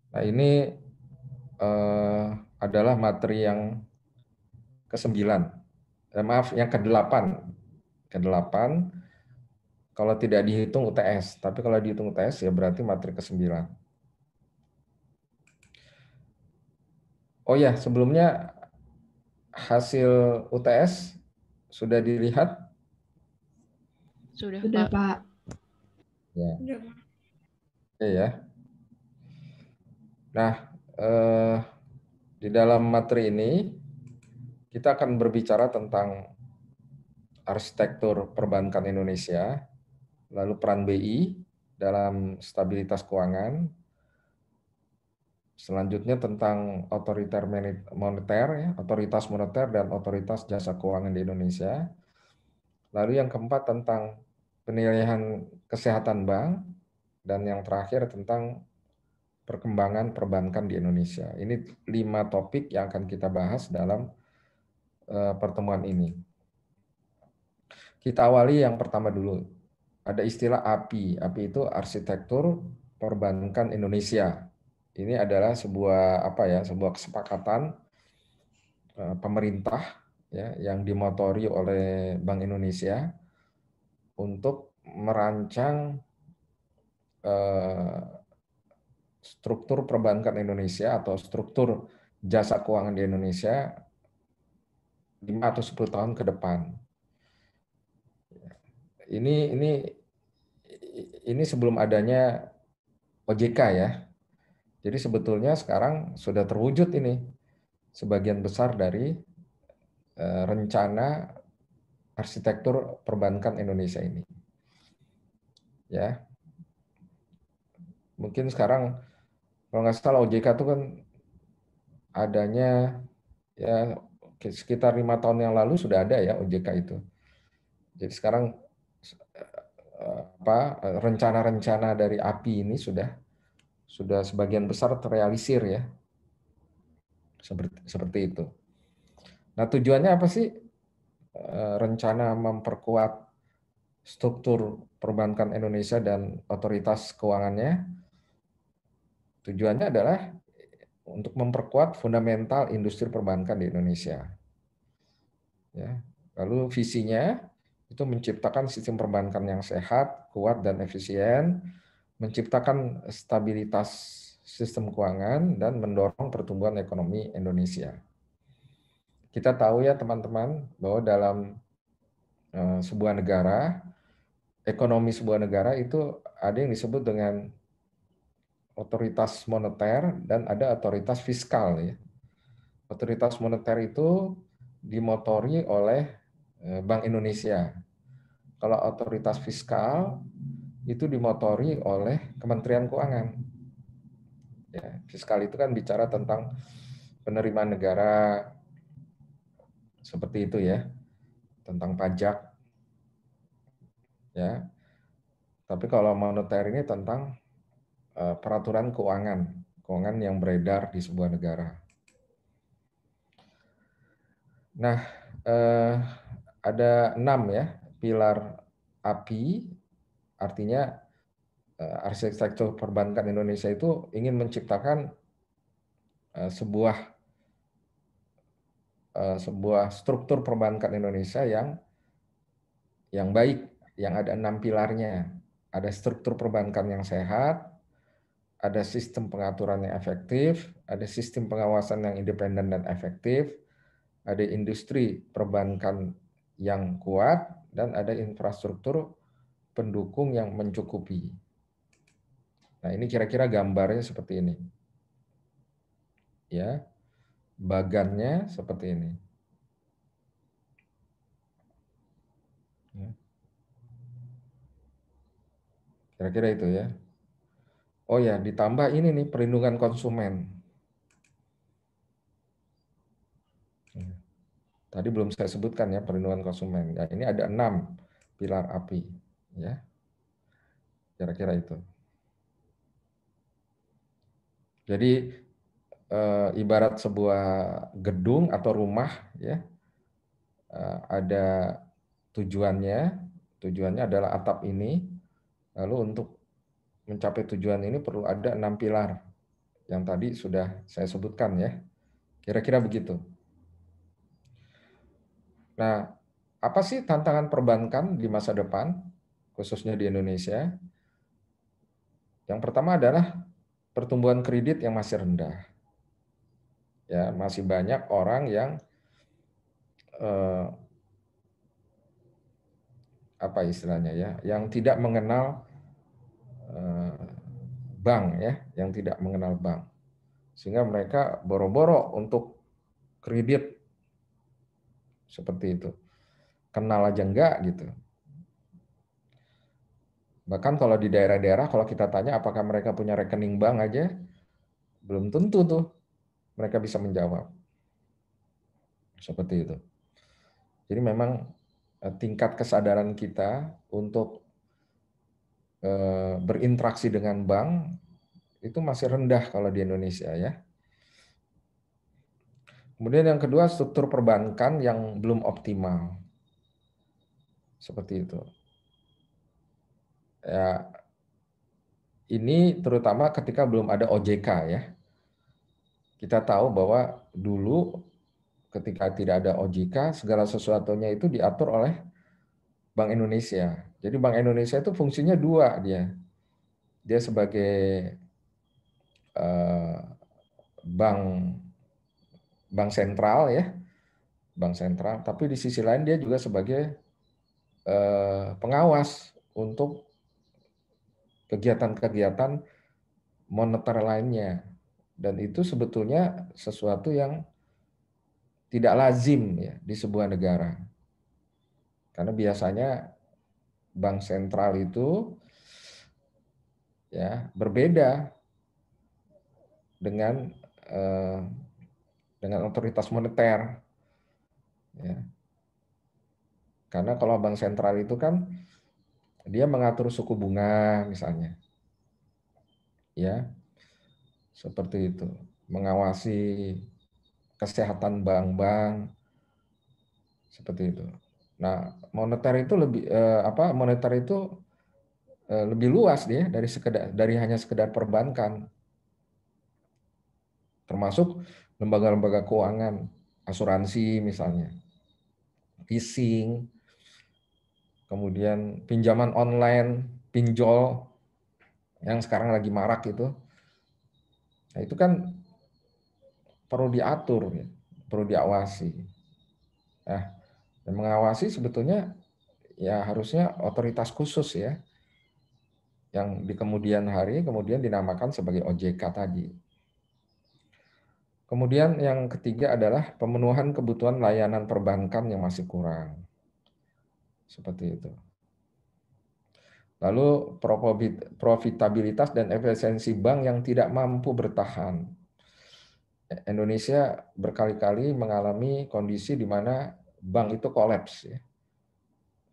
Nah, ini adalah materi yang ke-9. Maaf, yang ke-8. Ke-8 kalau tidak dihitung UTS, tapi kalau dihitung UTS ya berarti materi ke-9. Oh ya, sebelumnya hasil UTS sudah dilihat? Sudah, Sudah, Pak. Pak. Ya. Sudah. Oke ya. Nah, di dalam materi ini kita akan berbicara tentang arsitektur perbankan Indonesia, lalu peran BI dalam stabilitas keuangan, selanjutnya tentang moneter, ya, otoritas moneter dan otoritas jasa keuangan di Indonesia. Lalu yang keempat tentang penilaian kesehatan bank, dan yang terakhir tentang perkembangan perbankan di Indonesia. Ini 5 topik yang akan kita bahas dalam pertemuan ini. Kita awali yang pertama dulu. Ada istilah API. API itu Arsitektur Perbankan Indonesia. Ini adalah sebuah kesepakatan pemerintah ya yang dimotori oleh Bank Indonesia untuk merancang struktur perbankan Indonesia atau struktur jasa keuangan di Indonesia 5 atau 10 tahun ke depan. Ini sebelum adanya OJK ya. Jadi sebetulnya sekarang sudah terwujud ini sebagian besar dari rencana arsitektur perbankan Indonesia ini. Ya. Mungkin sekarang kalau nggak salah OJK itu kan adanya ya sekitar 5 tahun yang lalu sudah ada ya OJK itu. Jadi sekarang rencana-rencana dari API ini sudah sebagian besar terrealisir ya. Seperti itu. Nah, tujuannya apa sih rencana memperkuat struktur perbankan Indonesia dan otoritas keuangannya? Tujuannya adalah untuk memperkuat fundamental industri perbankan di Indonesia. Ya. Lalu visinya itu menciptakan sistem perbankan yang sehat, kuat, dan efisien, menciptakan stabilitas sistem keuangan, dan mendorong pertumbuhan ekonomi Indonesia. Kita tahu ya teman-teman bahwa dalam sebuah negara, ekonomi sebuah negara itu ada yang disebut dengan otoritas moneter dan ada otoritas fiskal ya. Otoritas moneter itu dimotori oleh Bank Indonesia. Kalau otoritas fiskal itu dimotori oleh Kementerian Keuangan. Ya, fiskal itu kan bicara tentang penerimaan negara seperti itu ya, tentang pajak. Ya. Tapi kalau moneter ini tentang peraturan keuangan yang beredar di sebuah negara. Nah, ada 6 ya pilar API, artinya arsitektur perbankan Indonesia itu ingin menciptakan sebuah struktur perbankan Indonesia yang baik, yang ada 6 pilarnya. Ada struktur perbankan yang sehat, ada sistem pengaturan yang efektif, ada sistem pengawasan yang independen dan efektif, ada industri perbankan yang kuat, dan ada infrastruktur pendukung yang mencukupi. Nah, ini kira-kira gambarnya seperti ini. Ya, bagannya seperti ini. Kira-kira itu ya. Oh ya, ditambah ini nih perlindungan konsumen. Tadi belum saya sebutkan ya perlindungan konsumen. Ya, ini ada 6 pilar API. Ya, kira-kira itu. Jadi ibarat sebuah gedung atau rumah ya, ada tujuannya. Tujuannya adalah atap ini. Lalu untuk mencapai tujuan ini perlu ada 6 pilar. yang tadi sudah saya sebutkan ya. Kira-kira begitu. Nah, apa sih tantangan perbankan di masa depan, khususnya di Indonesia? Yang pertama adalah pertumbuhan kredit yang masih rendah. Ya, masih banyak orang yang apa istilahnya ya, yang tidak mengenal bank ya, yang tidak mengenal bank. Sehingga mereka boro-boro untuk kredit seperti itu. Kenal aja enggak gitu. Bahkan kalau di daerah-daerah kalau kita tanya apakah mereka punya rekening bank aja, belum tentu tuh mereka bisa menjawab. Seperti itu. Jadi memang tingkat kesadaran kita untuk berinteraksi dengan bank itu masih rendah kalau di Indonesia ya. Kemudian yang kedua, struktur perbankan yang belum optimal. Seperti itu. Ya, ini terutama ketika belum ada OJK ya. Kita tahu bahwa dulu ketika tidak ada OJK, segala sesuatunya itu diatur oleh Bank Indonesia. Jadi Bank Indonesia itu fungsinya dua dia. Dia sebagai bank bank sentral ya, bank sentral. Tapi di sisi lain dia juga sebagai pengawas untuk kegiatan-kegiatan moneter lainnya. Dan itu sebetulnya sesuatu yang tidak lazim ya di sebuah negara. Karena biasanya bank sentral itu ya berbeda dengan otoritas moneter. Ya. Karena kalau bank sentral itu kan dia mengatur suku bunga misalnya. Ya, seperti itu. Mengawasi kesehatan bank-bank seperti itu. Nah, moneter itu lebih moneter itu lebih luas dia dari hanya sekedar perbankan. Termasuk lembaga-lembaga keuangan, asuransi misalnya, leasing, kemudian pinjaman online, pinjol yang sekarang lagi marak itu. Nah, itu kan perlu diatur, ya, perlu diawasi. Nah, yang mengawasi sebetulnya ya harusnya otoritas khusus ya, yang di kemudian hari kemudian dinamakan sebagai OJK tadi. Kemudian yang ketiga adalah pemenuhan kebutuhan layanan perbankan yang masih kurang. Seperti itu. Lalu profitabilitas dan efisiensi bank yang tidak mampu bertahan. Indonesia berkali-kali mengalami kondisi di mana bank itu kolaps ya.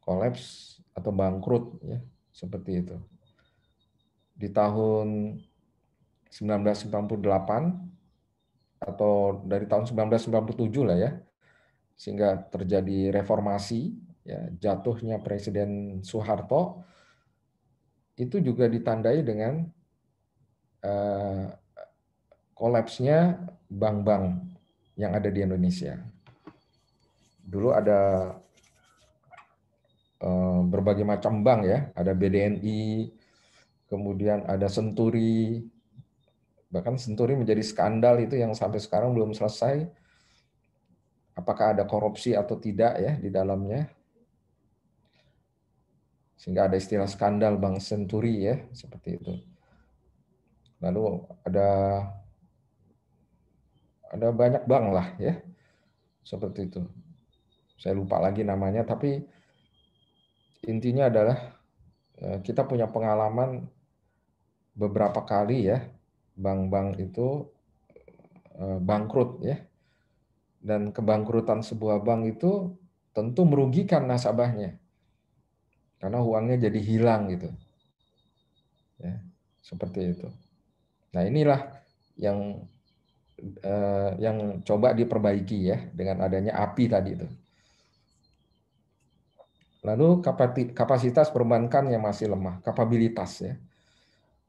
Kolaps atau bangkrut ya, seperti itu. Di tahun 1998 atau dari tahun 1997 lah ya, sehingga terjadi reformasi, ya, jatuhnya Presiden Soeharto, itu juga ditandai dengan kolapsnya bank-bank yang ada di Indonesia. Dulu ada berbagai macam bank ya, ada BDNI, kemudian ada Senturi, bahkan Senturi menjadi skandal itu yang sampai sekarang belum selesai. Apakah ada korupsi atau tidak ya di dalamnya? Sehingga ada istilah skandal Bank Senturi ya, seperti itu. Lalu ada banyak bank lah ya, seperti itu. Saya lupa lagi namanya, tapi intinya adalah kita punya pengalaman beberapa kali ya, bank-bank itu bangkrut ya. Dan kebangkrutan sebuah bank itu tentu merugikan nasabahnya. Karena uangnya jadi hilang gitu. Ya, seperti itu. Nah, inilah yang coba diperbaiki ya dengan adanya API tadi itu. Lalu kapasitas perbankan yang masih lemah, kapabilitas ya.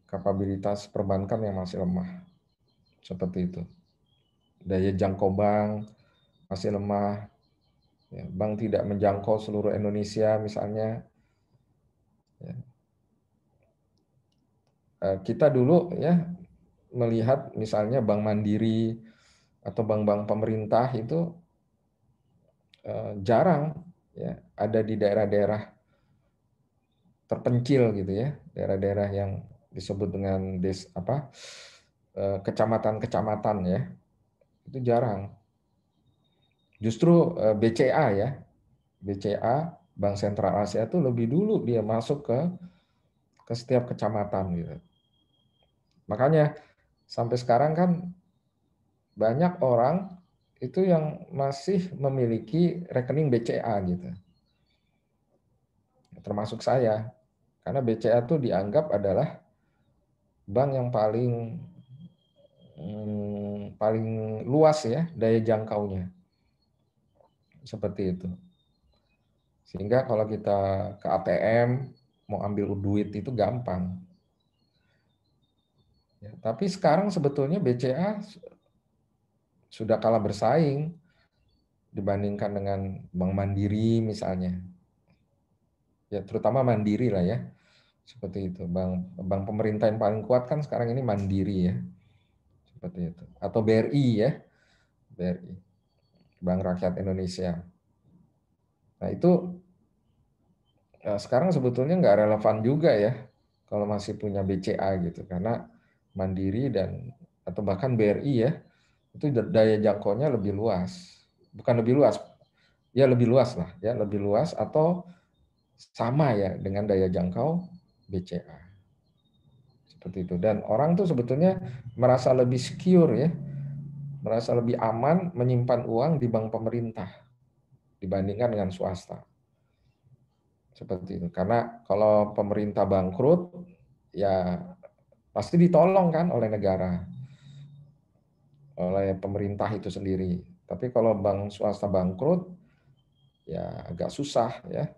Kapabilitas perbankan yang masih lemah. seperti itu. Daya jangkau bank masih lemah, ya, bank tidak menjangkau seluruh Indonesia misalnya. Ya. Kita dulu ya melihat misalnya Bank Mandiri atau bank-bank pemerintah itu jarang ya ada di daerah-daerah terpencil gitu ya, daerah-daerah yang disebut dengan kecamatan-kecamatan ya, itu jarang. Justru BCA ya, BCA Bank Sentral Asia itu lebih dulu dia masuk ke setiap kecamatan gitu. Makanya sampai sekarang kan banyak orang itu yang masih memiliki rekening BCA gitu. Termasuk saya. Karena BCA itu dianggap adalah bank yang paling luas ya daya jangkaunya. Seperti itu. Sehingga kalau kita ke ATM mau ambil duit itu gampang. Ya, tapi sekarang sebetulnya BCA sudah kalah bersaing dibandingkan dengan Bank Mandiri misalnya. Ya, terutama Mandiri lah ya. Seperti itu. Bank pemerintah yang paling kuat kan sekarang ini Mandiri ya. Seperti itu. Atau BRI ya. BRI. Bank Rakyat Indonesia. Nah, itu sekarang sebetulnya nggak relevan juga ya kalau masih punya BCA gitu. Karena Mandiri atau bahkan BRI ya, itu daya jangkaunya lebih luas. Bukan lebih luas, ya lebih luas lah. Ya, lebih luas atau sama ya dengan daya jangkau BCA. Seperti itu. Dan orang tuh sebetulnya merasa lebih secure ya, merasa lebih aman menyimpan uang di bank pemerintah dibandingkan dengan swasta. Seperti itu. Karena kalau pemerintah bangkrut, ya pasti ditolong kan oleh negara, oleh pemerintah itu sendiri. Tapi kalau bank swasta bangkrut, ya agak susah ya,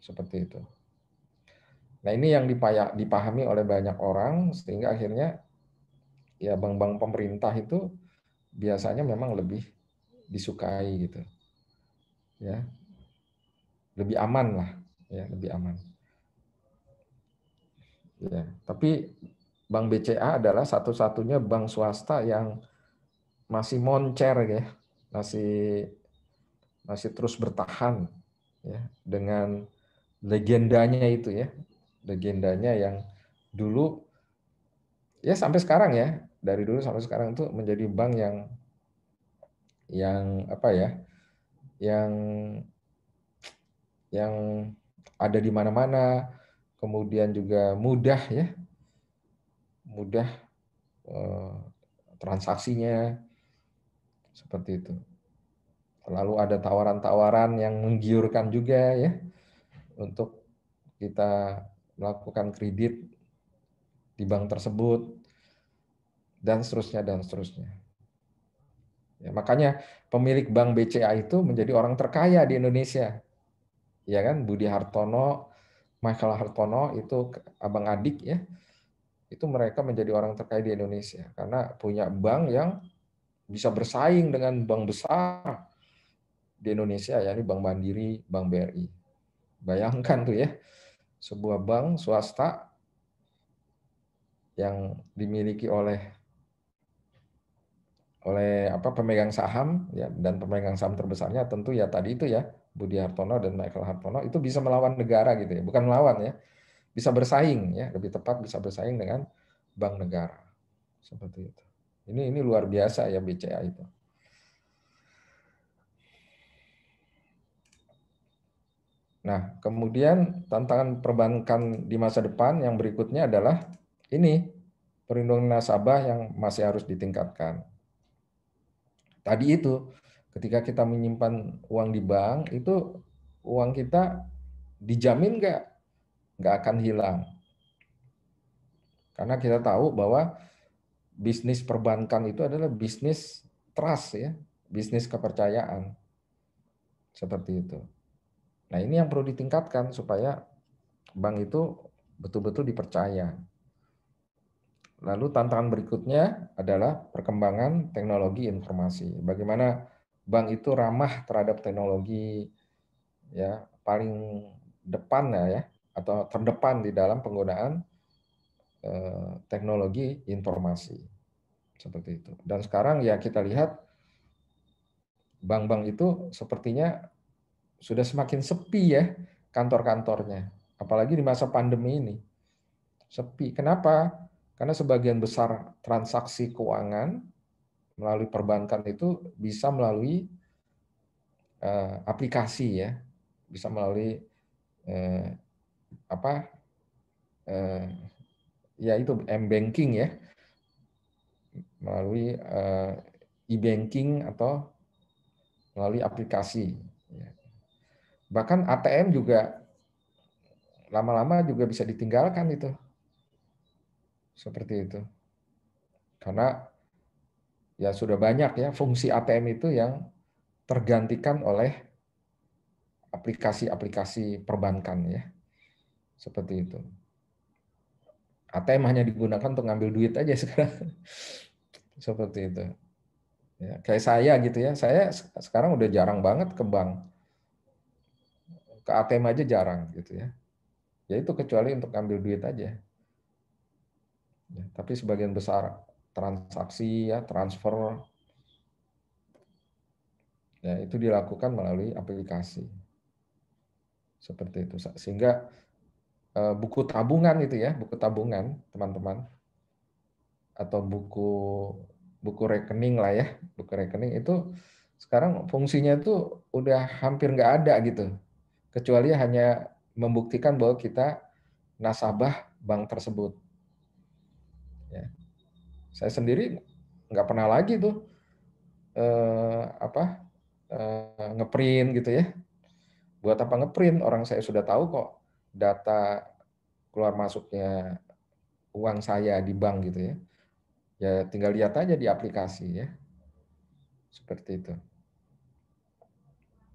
seperti itu. Nah ini yang dipahami oleh banyak orang, sehingga akhirnya ya bank-bank pemerintah itu biasanya memang lebih disukai gitu, ya lebih aman lah, ya lebih aman. Ya, tapi Bank BCA adalah satu-satunya bank swasta yang masih moncer ya, masih masih terus bertahan ya dengan legendanya itu ya, legendanya yang dulu ya sampai sekarang ya, dari dulu sampai sekarang itu menjadi bank yang apa ya, yang yang ada di mana-mana, kemudian juga mudah ya, mudah transaksinya seperti itu. Lalu ada tawaran-tawaran yang menggiurkan juga ya untuk kita melakukan kredit di bank tersebut dan seterusnya dan seterusnya. Ya, makanya pemilik bank BCA itu menjadi orang terkaya di Indonesia. Ya kan, Budi Hartono, Michael Hartono itu abang adik ya. Itu mereka menjadi orang terkaya di Indonesia karena punya bank yang bisa bersaing dengan bank besar di Indonesia, yakni Bank Mandiri, Bank BRI. Bayangkan tuh ya, sebuah bank swasta yang dimiliki oleh pemegang saham ya, dan pemegang saham terbesarnya tentu ya tadi itu ya Budi Hartono dan Michael Hartono itu bisa melawan negara gitu ya, bukan melawan ya, bisa bersaing ya, lebih tepat bisa bersaing dengan bank negara seperti itu. Ini luar biasa ya BCA itu. Nah, kemudian tantangan perbankan di masa depan yang berikutnya adalah ini, perlindungan nasabah yang masih harus ditingkatkan. Tadi itu, ketika kita menyimpan uang di bank, itu uang kita dijamin nggak akan hilang. Karena kita tahu bahwa bisnis perbankan itu adalah bisnis trust ya, bisnis kepercayaan. Seperti itu. Nah, ini yang perlu ditingkatkan supaya bank itu betul-betul dipercaya. Lalu tantangan berikutnya adalah perkembangan teknologi informasi. Bagaimana bank itu ramah terhadap teknologi, ya, paling depan ya, atau terdepan di dalam penggunaan teknologi informasi seperti itu. Dan sekarang ya kita lihat bank-bank itu sepertinya sudah semakin sepi ya kantor-kantornya, apalagi di masa pandemi ini. Sepi. Kenapa? Karena sebagian besar transaksi keuangan melalui perbankan itu bisa melalui aplikasi ya, bisa melalui apa ya itu m-banking ya, melalui e-banking atau melalui aplikasi. Bahkan ATM juga lama-lama juga bisa ditinggalkan itu, seperti itu. Karena ya sudah banyak ya fungsi ATM itu yang tergantikan oleh aplikasi-aplikasi perbankan ya, seperti itu. ATM hanya digunakan untuk ngambil duit aja sekarang, seperti itu. Ya, kayak saya gitu ya, saya sekarang udah jarang banget ke bank, ke ATM aja jarang gitu ya. Ya itu kecuali untuk ngambil duit aja. Ya, tapi sebagian besar transaksi ya transfer ya itu dilakukan melalui aplikasi, seperti itu. Sehingga buku tabungan itu ya, buku tabungan teman-teman, atau buku buku rekening lah ya, buku rekening itu sekarang fungsinya itu udah hampir nggak ada gitu, kecuali hanya membuktikan bahwa kita nasabah bank tersebut. Ya. Saya sendiri nggak pernah lagi tuh ngeprint gitu ya. Buat apa ngeprint? Orang saya sudah tahu kok data keluar masuknya uang saya di bank gitu ya. Ya tinggal lihat aja di aplikasi ya. Seperti itu.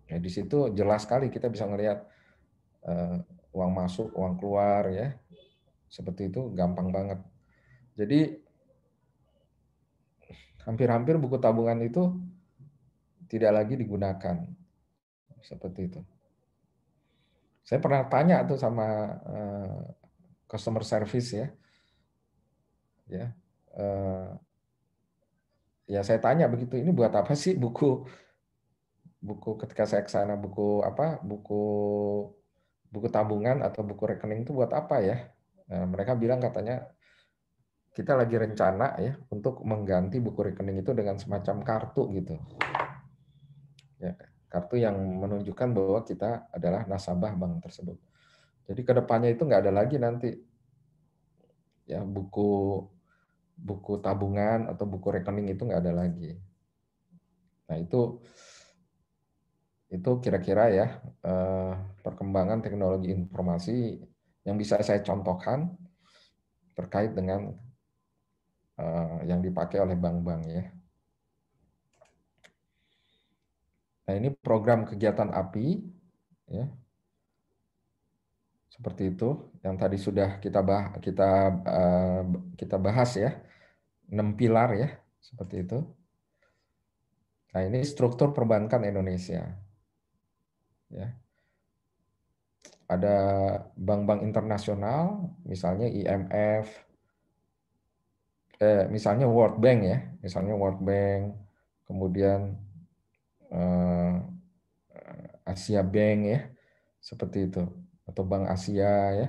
Nah, di situ jelas sekali kita bisa melihat uang masuk, uang keluar ya. Seperti itu gampang banget. Jadi hampir-hampir buku tabungan itu tidak lagi digunakan. Seperti itu. Saya pernah tanya tuh sama customer service ya. Ya. Ya saya tanya begitu, ini buat apa sih buku ketika saya ke sana, buku tabungan atau buku rekening itu buat apa ya? Nah, mereka bilang katanya kita lagi rencana ya untuk mengganti buku rekening itu dengan semacam kartu gitu. Ya, kartu yang menunjukkan bahwa kita adalah nasabah bank tersebut. Jadi kedepannya itu nggak ada lagi nanti ya buku tabungan atau buku rekening itu nggak ada lagi. Nah itu kira-kira ya perkembangan teknologi informasi yang bisa saya contohkan terkait dengan yang dipakai oleh bank-bank ya. Nah ini program kegiatan API ya, seperti itu yang tadi sudah kita bahas ya, 6 pilar ya, seperti itu. Nah ini struktur perbankan Indonesia ya. Ada bank-bank internasional, misalnya IMF, misalnya World Bank ya, misalnya World Bank, kemudian Asia Bank ya, seperti itu, atau Bank Asia ya,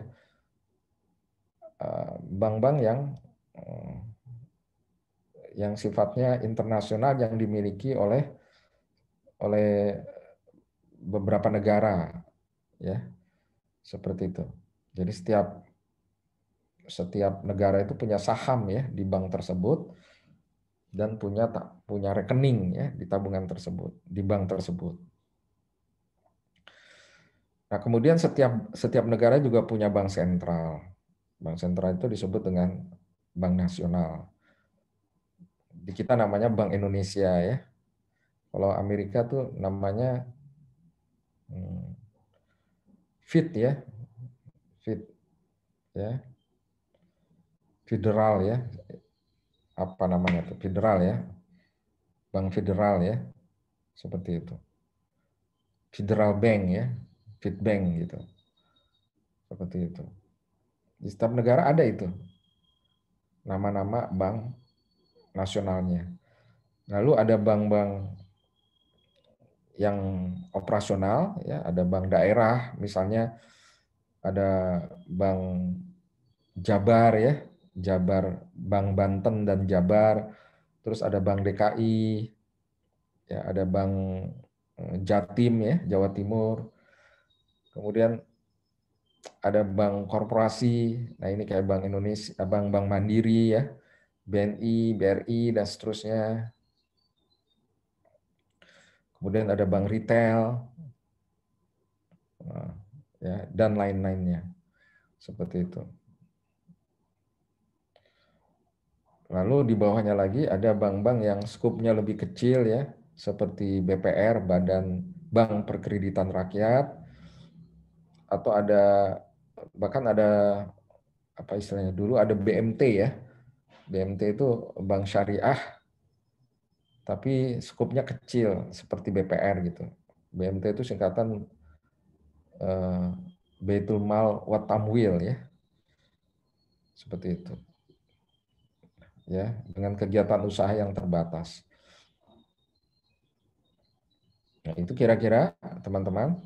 bank-bank yang sifatnya internasional yang dimiliki oleh beberapa negara ya, seperti itu. Jadi setiap negara itu punya saham ya di bank tersebut dan punya rekening ya di tabungan tersebut, di bank tersebut. Nah, kemudian setiap negara juga punya bank sentral. Bank sentral itu disebut dengan bank nasional. Di kita namanya Bank Indonesia ya. Kalau Amerika tuh namanya FED ya, FED ya, federal ya. apa namanya tuh, federal ya, bank federal ya, seperti itu. Federal Bank ya, Fedbank gitu, seperti itu. Di setiap negara ada itu nama-nama bank nasionalnya. Lalu ada bank-bank yang operasional ya, ada bank daerah, misalnya ada Bank Jabar ya, Jabar, Bank Banten dan Jabar, terus ada Bank DKI, ya ada Bank Jatim ya, Jawa Timur. Kemudian ada bank korporasi. Nah, ini kayak Bank Indonesia, Bank Mandiri ya, BNI, BRI dan seterusnya. Kemudian ada bank retail, ya, dan lain-lainnya. Seperti itu. Lalu di bawahnya lagi ada bank-bank yang skupnya lebih kecil ya, seperti BPR, Badan Bank Perkreditan Rakyat, atau ada bahkan ada apa istilahnya dulu ada BMT ya. BMT itu bank syariah tapi skupnya kecil seperti BPR gitu. BMT itu singkatan Baitul Mal wa Tamwil ya. Seperti itu. Ya, dengan kegiatan usaha yang terbatas. Nah, itu kira-kira teman-teman.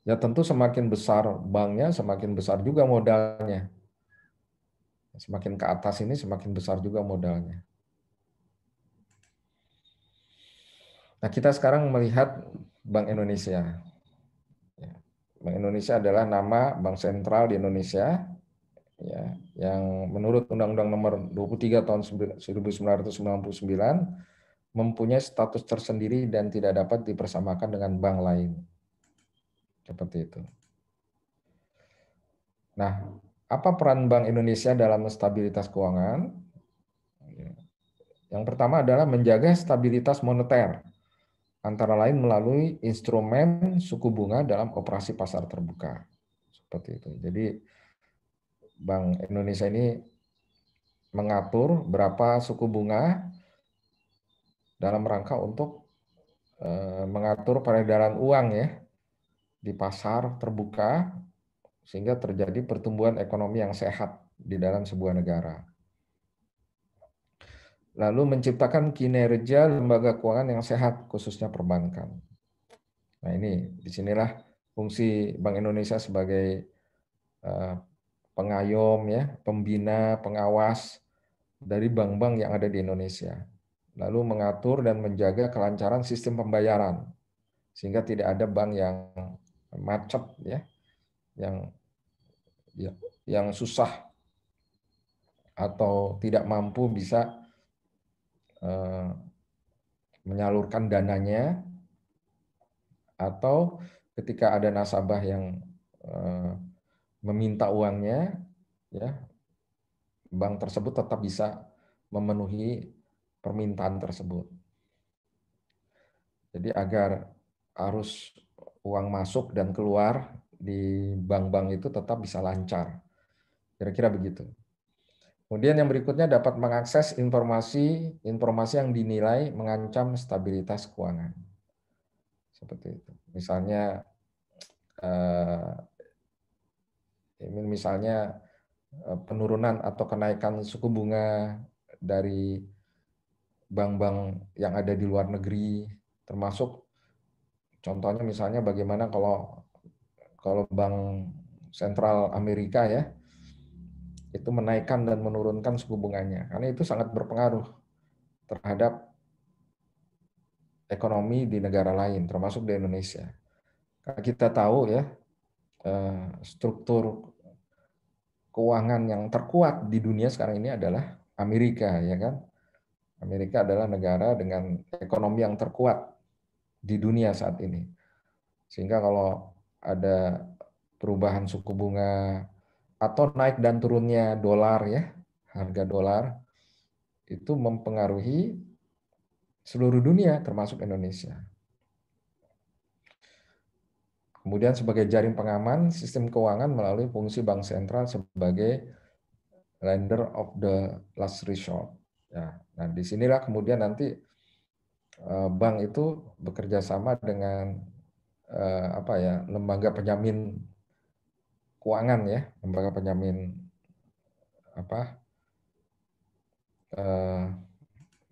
Ya tentu semakin besar banknya, semakin besar juga modalnya. Semakin ke atas ini semakin besar juga modalnya. Nah, kita sekarang melihat Bank Indonesia. Bank Indonesia adalah nama bank sentral di Indonesia, ya, yang menurut Undang-Undang Nomor 23 Tahun 1999 mempunyai status tersendiri dan tidak dapat dipersamakan dengan bank lain. Seperti itu. Nah, apa peran Bank Indonesia dalam stabilitas keuangan? Yang pertama adalah menjaga stabilitas moneter, antara lain melalui instrumen suku bunga dalam operasi pasar terbuka. Seperti itu. Jadi Bank Indonesia ini mengatur berapa suku bunga dalam rangka untuk mengatur peredaran uang ya di pasar terbuka sehingga terjadi pertumbuhan ekonomi yang sehat di dalam sebuah negara. Lalu menciptakan kinerja lembaga keuangan yang sehat khususnya perbankan. Nah, ini disinilah fungsi Bank Indonesia sebagai pengayom ya, pembina, pengawas dari bank-bank yang ada di Indonesia. Lalu mengatur dan menjaga kelancaran sistem pembayaran sehingga tidak ada bank yang macet ya, yang susah atau tidak mampu bisa menyalurkan dananya, atau ketika ada nasabah yang meminta uangnya, ya bank tersebut tetap bisa memenuhi permintaan tersebut. Jadi agar arus uang masuk dan keluar di bank-bank itu tetap bisa lancar. Kira-kira begitu. Kemudian yang berikutnya dapat mengakses informasi yang dinilai mengancam stabilitas keuangan. Seperti itu. Misalnya penurunan atau kenaikan suku bunga dari bank-bank yang ada di luar negeri, termasuk contohnya misalnya bagaimana kalau Bank Sentral Amerika ya itu menaikkan dan menurunkan suku bunganya, karena itu sangat berpengaruh terhadap ekonomi di negara lain, termasuk di Indonesia. Karena kita tahu ya struktur keuangan yang terkuat di dunia sekarang ini adalah Amerika, ya kan? Amerika adalah negara dengan ekonomi yang terkuat di dunia saat ini. Sehingga kalau ada perubahan suku bunga atau naik dan turunnya dolar ya, harga dolar itu mempengaruhi seluruh dunia termasuk Indonesia. Kemudian sebagai jaring pengaman sistem keuangan melalui fungsi bank sentral sebagai lender of the last resort. Ya, nah disinilah kemudian nanti bank itu bekerja sama dengan apa ya, lembaga penjamin keuangan ya, lembaga penjamin apa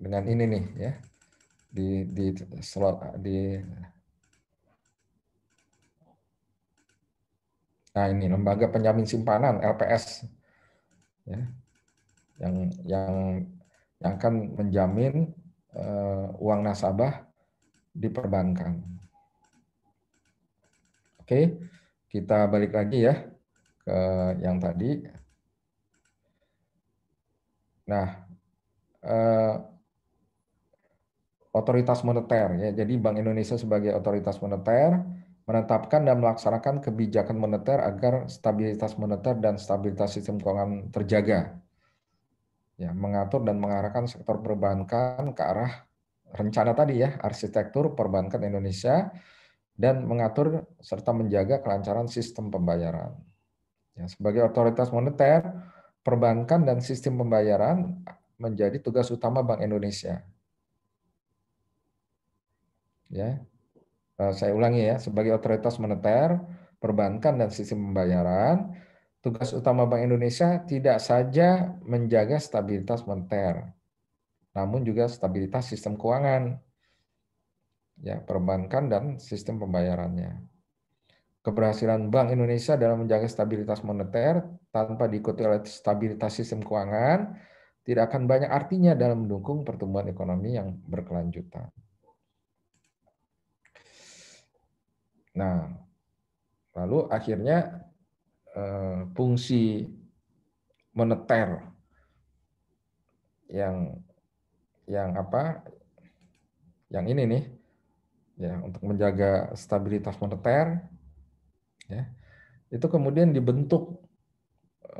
dengan ini nih ya, di nah ini lembaga penjamin simpanan LPS ya, yang akan menjamin uang nasabah di perbankan. Oke, kita balik lagi ya ke yang tadi. Nah, otoritas moneter ya. Jadi Bank Indonesia sebagai otoritas moneter menetapkan dan melaksanakan kebijakan moneter agar stabilitas moneter dan stabilitas sistem keuangan terjaga. Ya, mengatur dan mengarahkan sektor perbankan ke arah rencana tadi ya, arsitektur perbankan Indonesia, dan mengatur serta menjaga kelancaran sistem pembayaran. Ya, sebagai otoritas moneter, perbankan dan sistem pembayaran menjadi tugas utama Bank Indonesia. Ya, saya ulangi ya, sebagai otoritas moneter, perbankan dan sistem pembayaran, tugas utama Bank Indonesia tidak saja menjaga stabilitas moneter, namun juga stabilitas sistem keuangan, ya, perbankan dan sistem pembayarannya. Keberhasilan Bank Indonesia dalam menjaga stabilitas moneter tanpa diikuti oleh stabilitas sistem keuangan tidak akan banyak artinya dalam mendukung pertumbuhan ekonomi yang berkelanjutan. Nah, lalu akhirnya fungsi moneter yang apa? Yang ini nih, ya, untuk menjaga stabilitas moneter, ya, itu kemudian dibentuk.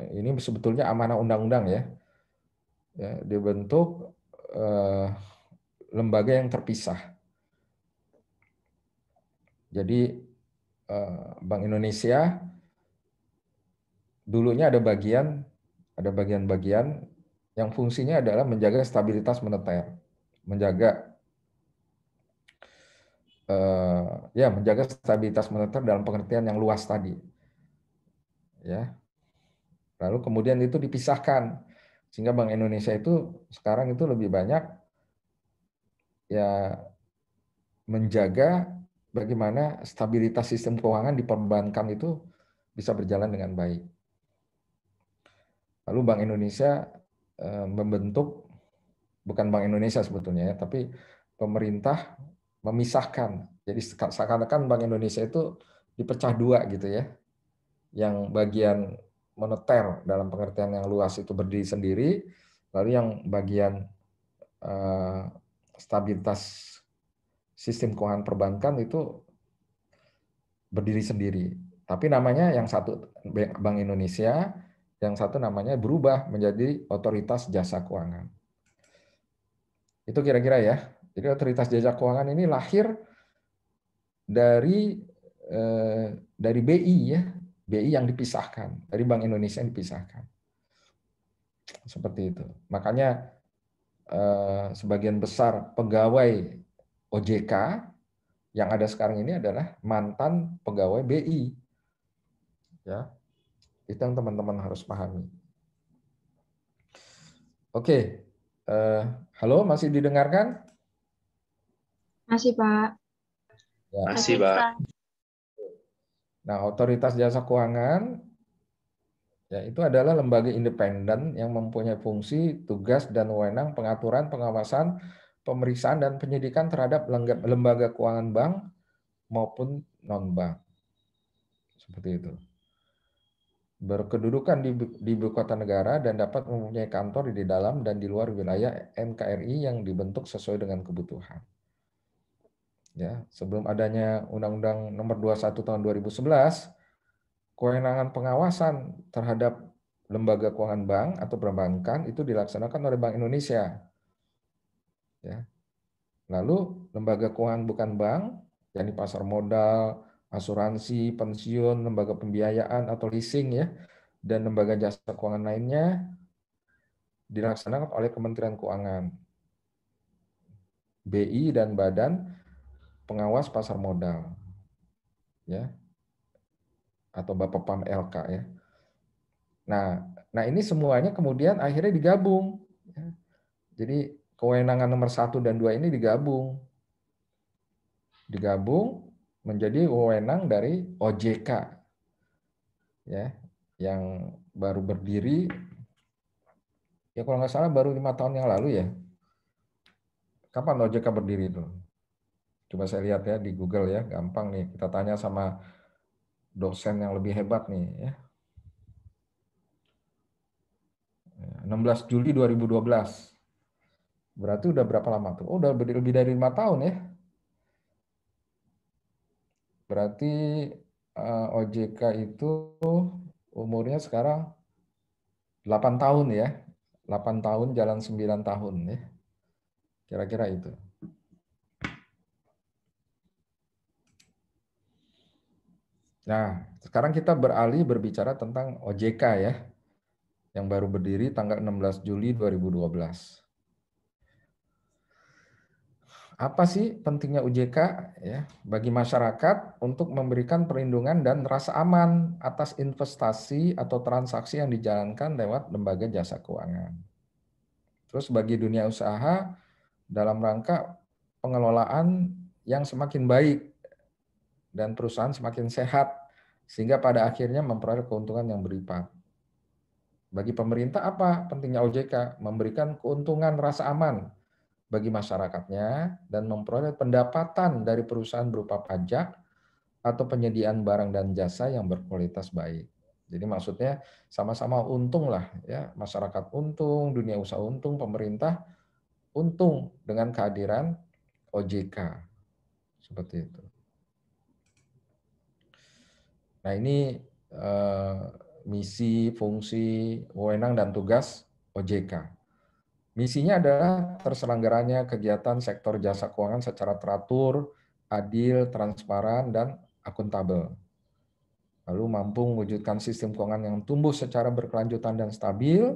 Ini sebetulnya amanah undang-undang ya, dibentuk lembaga yang terpisah. Jadi Bank Indonesia dulunya ada bagian-bagian yang fungsinya adalah menjaga stabilitas moneter, menjaga menjaga stabilitas moneter dalam pengertian yang luas tadi, ya. Lalu kemudian itu dipisahkan sehingga Bank Indonesia itu sekarang itu lebih banyak ya menjaga bagaimana stabilitas sistem keuangan di perbankan itu bisa berjalan dengan baik. Lalu Bank Indonesia membentuk, bukan Bank Indonesia sebetulnya ya, tapi pemerintah memisahkan. Jadi seakan-akan Bank Indonesia itu dipecah dua gitu ya. Yang bagian moneter dalam pengertian yang luas itu berdiri sendiri, lalu yang bagian stabilitas sistem keuangan perbankan itu berdiri sendiri. Tapi namanya yang satu Bank Indonesia, yang satu namanya berubah menjadi Otoritas Jasa Keuangan. Itu kira-kira ya. Jadi Otoritas Jasa Keuangan ini lahir dari BI ya, BI yang dipisahkan, dari Bank Indonesia yang dipisahkan. Seperti itu. Makanya sebagian besar pegawai OJK yang ada sekarang ini adalah mantan pegawai BI. Ya. Itu yang teman-teman harus pahami. Oke. Halo, masih didengarkan? Masih, Pak. Ya. Masih, Pak. Nah, Otoritas Jasa Keuangan ya itu adalah lembaga independen yang mempunyai fungsi, tugas, dan wewenang pengaturan, pengawasan, pemeriksaan, dan penyidikan terhadap lembaga keuangan bank maupun non-bank. Seperti itu. Berkedudukan di ibu kota negara dan dapat mempunyai kantor di dalam dan di luar wilayah NKRI yang dibentuk sesuai dengan kebutuhan. Ya, sebelum adanya Undang-Undang Nomor 21 Tahun 2011, kewenangan pengawasan terhadap lembaga keuangan bank atau perbankan itu dilaksanakan oleh Bank Indonesia. Ya. Lalu lembaga keuangan bukan bank, yakni pasar modal, asuransi, pensiun, lembaga pembiayaan atau leasing ya, dan lembaga jasa keuangan lainnya dilaksanakan oleh Kementerian Keuangan, BI dan Badan Pengawas Pasar Modal, ya, atau Bapepam LK ya. Nah ini semuanya kemudian akhirnya digabung. Ya. Jadi kewenangan nomor 1 dan 2 ini digabung menjadi wewenang dari OJK, ya, yang baru berdiri, ya kalau nggak salah baru 5 tahun yang lalu ya. Kapan OJK berdiri itu? Coba saya lihat ya di Google ya, gampang nih. Kita tanya sama dosen yang lebih hebat nih ya. 16 Juli 2012. Berarti udah berapa lama tuh? Oh, udah lebih dari 5 tahun ya. Berarti OJK itu umurnya sekarang 8 tahun ya. 8 tahun jalan 9 tahun ya. Kira-kira itu. Nah, sekarang kita beralih berbicara tentang OJK ya. Yang baru berdiri tanggal 16 Juli 2012. Apa sih pentingnya OJK ya bagi masyarakat untuk memberikan perlindungan dan rasa aman atas investasi atau transaksi yang dijalankan lewat lembaga jasa keuangan. Terus bagi dunia usaha dalam rangka pengelolaan yang semakin baik dan perusahaan semakin sehat sehingga pada akhirnya memperoleh keuntungan yang berlipat. Bagi pemerintah apa pentingnya OJK? Memberikan keuntungan rasa aman bagi masyarakatnya dan memperoleh pendapatan dari perusahaan berupa pajak atau penyediaan barang dan jasa yang berkualitas baik. Jadi maksudnya sama-sama untung lah ya, masyarakat untung, dunia usaha untung, pemerintah untung dengan kehadiran OJK. Seperti itu. Nah, ini misi, fungsi, wewenang dan tugas OJK. Misinya adalah terselenggaranya kegiatan sektor jasa keuangan secara teratur, adil, transparan, dan akuntabel. Lalu mampu mewujudkan sistem keuangan yang tumbuh secara berkelanjutan dan stabil,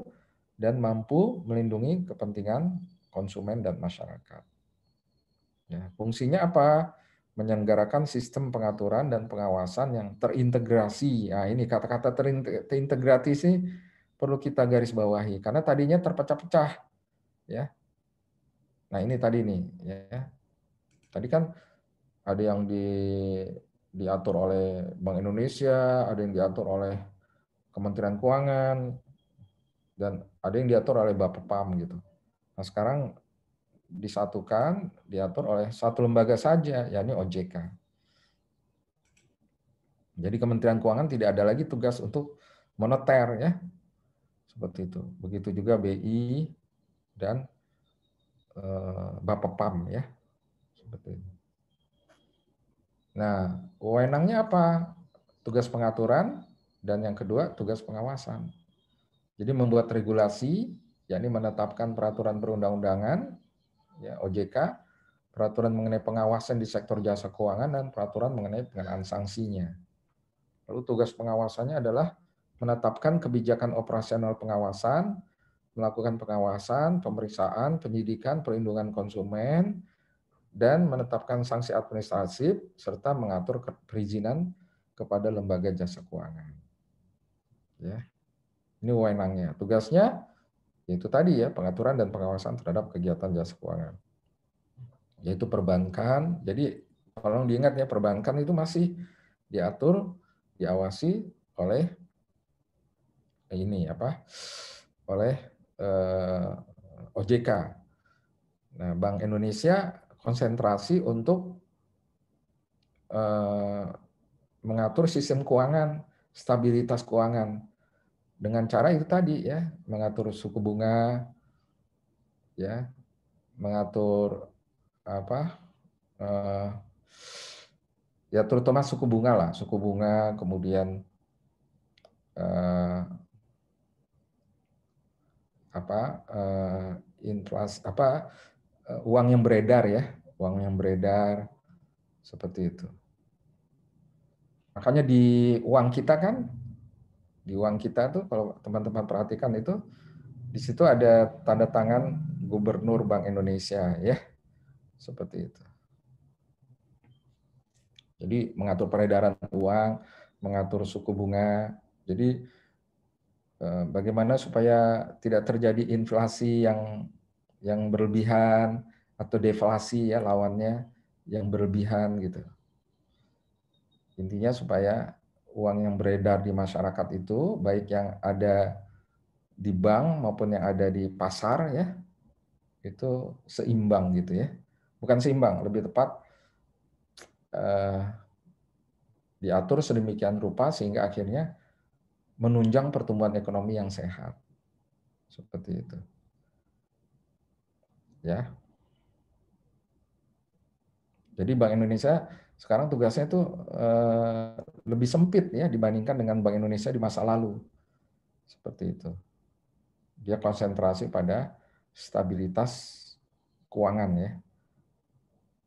dan mampu melindungi kepentingan konsumen dan masyarakat. Ya, fungsinya apa? Menyelenggarakan sistem pengaturan dan pengawasan yang terintegrasi. Nah, ini kata-kata terintegrasi sih perlu kita garis bawahi, karena tadinya terpecah-pecah. Ya, nah ini tadi nih, ya. Tadi kan ada yang diatur oleh Bank Indonesia, ada yang diatur oleh Kementerian Keuangan, dan ada yang diatur oleh Bapepam gitu. Nah sekarang disatukan, diatur oleh satu lembaga saja, yakni OJK. Jadi Kementerian Keuangan tidak ada lagi tugas untuk moneter ya, seperti itu. Begitu juga BI dan Bapepam ya, seperti itu. Nah, wewenangnya apa? Tugas pengaturan, dan yang kedua tugas pengawasan. Jadi membuat regulasi, yakni menetapkan peraturan perundang-undangan, ya, OJK, peraturan mengenai pengawasan di sektor jasa keuangan, dan peraturan mengenai pengenaan sanksinya. Lalu tugas pengawasannya adalah menetapkan kebijakan operasional pengawasan, melakukan pengawasan, pemeriksaan, penyidikan, perlindungan konsumen, dan menetapkan sanksi administratif, serta mengatur perizinan kepada lembaga jasa keuangan. Ya, ini wewenangnya. Tugasnya yaitu tadi ya, pengaturan dan pengawasan terhadap kegiatan jasa keuangan. Yaitu perbankan. Jadi tolong diingat ya, perbankan itu masih diatur, diawasi oleh oleh OJK. Nah, Bank Indonesia konsentrasi untuk mengatur sistem keuangan, stabilitas keuangan dengan cara itu tadi ya, mengatur suku bunga, ya, mengatur ya terutama suku bunga lah, kemudian inflasi, uang yang beredar ya, uang yang beredar seperti itu. Makanya di uang kita tuh kalau teman-teman perhatikan itu Di situ ada tanda tangan Gubernur Bank Indonesia, ya, seperti itu. Jadi mengatur peredaran uang, mengatur suku bunga. Jadi bagaimana supaya tidak terjadi inflasi yang berlebihan atau deflasi, ya, lawannya yang berlebihan gitu. Intinya supaya uang yang beredar di masyarakat itu, baik yang ada di bank maupun yang ada di pasar, ya, itu seimbang gitu, ya. Bukan seimbang, lebih tepat diatur sedemikian rupa sehingga akhirnya menunjang pertumbuhan ekonomi yang sehat. Seperti itu. Ya. Jadi Bank Indonesia sekarang tugasnya itu lebih sempit, ya, dibandingkan dengan Bank Indonesia di masa lalu. Seperti itu. Dia konsentrasi pada stabilitas keuangan, ya.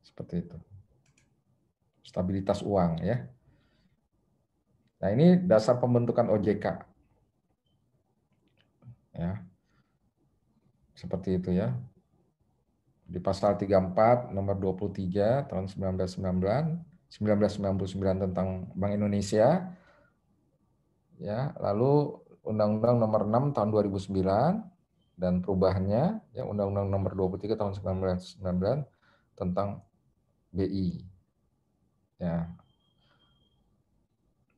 Seperti itu. Stabilitas uang, ya. Nah, ini dasar pembentukan OJK. Ya. Seperti itu, ya. Di pasal 34 nomor 23 tahun 1999 tentang Bank Indonesia, ya, lalu Undang-Undang nomor 6 tahun 2009 dan perubahannya, ya, Undang-Undang nomor 23 tahun 1999 tentang BI. Ya.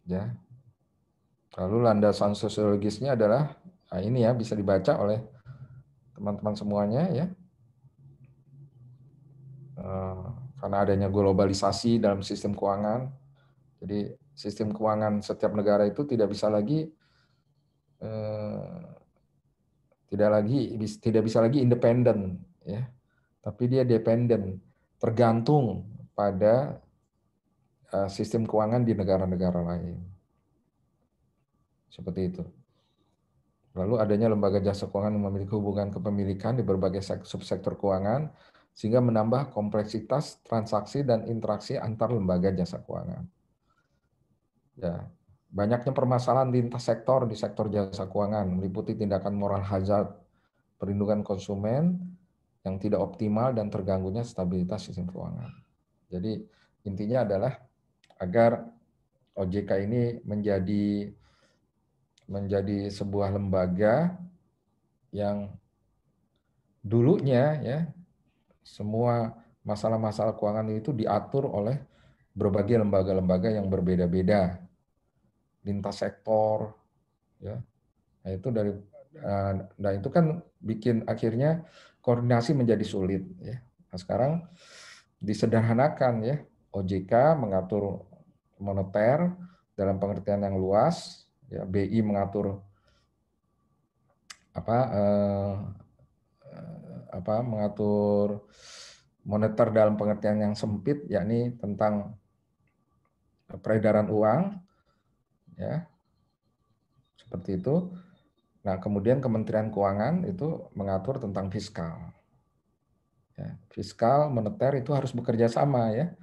Ya. Lalu landasan sosiologisnya adalah, nah ini, ya, bisa dibaca oleh teman-teman semuanya, ya. Karena adanya globalisasi dalam sistem keuangan. Jadi sistem keuangan setiap negara itu tidak bisa lagi tidak bisa lagi independen, ya, tapi dia dependen, tergantung pada sistem keuangan di negara-negara lain. Seperti itu. Lalu adanya lembaga jasa keuangan yang memiliki hubungan kepemilikan di berbagai subsektor keuangan sehingga menambah kompleksitas transaksi dan interaksi antar lembaga jasa keuangan. Ya, banyaknya permasalahan lintas sektor di sektor jasa keuangan meliputi tindakan moral hazard, perlindungan konsumen yang tidak optimal dan terganggunya stabilitas sistem keuangan. Jadi intinya adalah agar OJK ini menjadi sebuah lembaga yang dulunya, ya, semua masalah-masalah keuangan itu diatur oleh berbagai lembaga-lembaga yang berbeda-beda lintas sektor, ya. Nah, itu kan bikin akhirnya koordinasi menjadi sulit, ya. Nah, sekarang disederhanakan, ya. OJK mengatur moneter dalam pengertian yang luas, ya. BI mengatur mengatur moneter dalam pengertian yang sempit, yakni tentang peredaran uang, ya, seperti itu. Nah, kemudian Kementerian Keuangan itu mengatur tentang fiskal. Ya, fiskal, moneter itu harus bekerja sama, ya,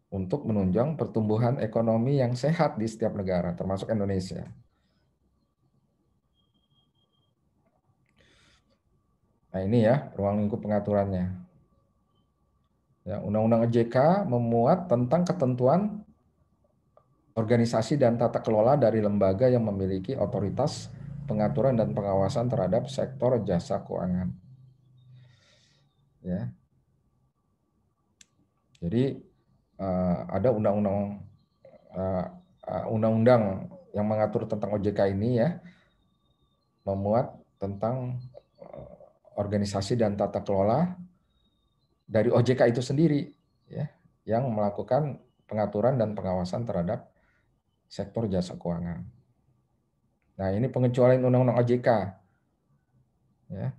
untuk menunjang pertumbuhan ekonomi yang sehat di setiap negara, termasuk Indonesia. Nah, ini, ya, ruang lingkup pengaturannya. Ya, Undang-Undang OJK memuat tentang ketentuan organisasi dan tata kelola dari lembaga yang memiliki otoritas pengaturan dan pengawasan terhadap sektor jasa keuangan. Ya. Jadi ada undang-undang yang mengatur tentang OJK ini, ya, memuat tentang organisasi dan tata kelola dari OJK itu sendiri, ya, yang melakukan pengaturan dan pengawasan terhadap sektor jasa keuangan. Nah, ini pengecualian Undang-Undang OJK, ya.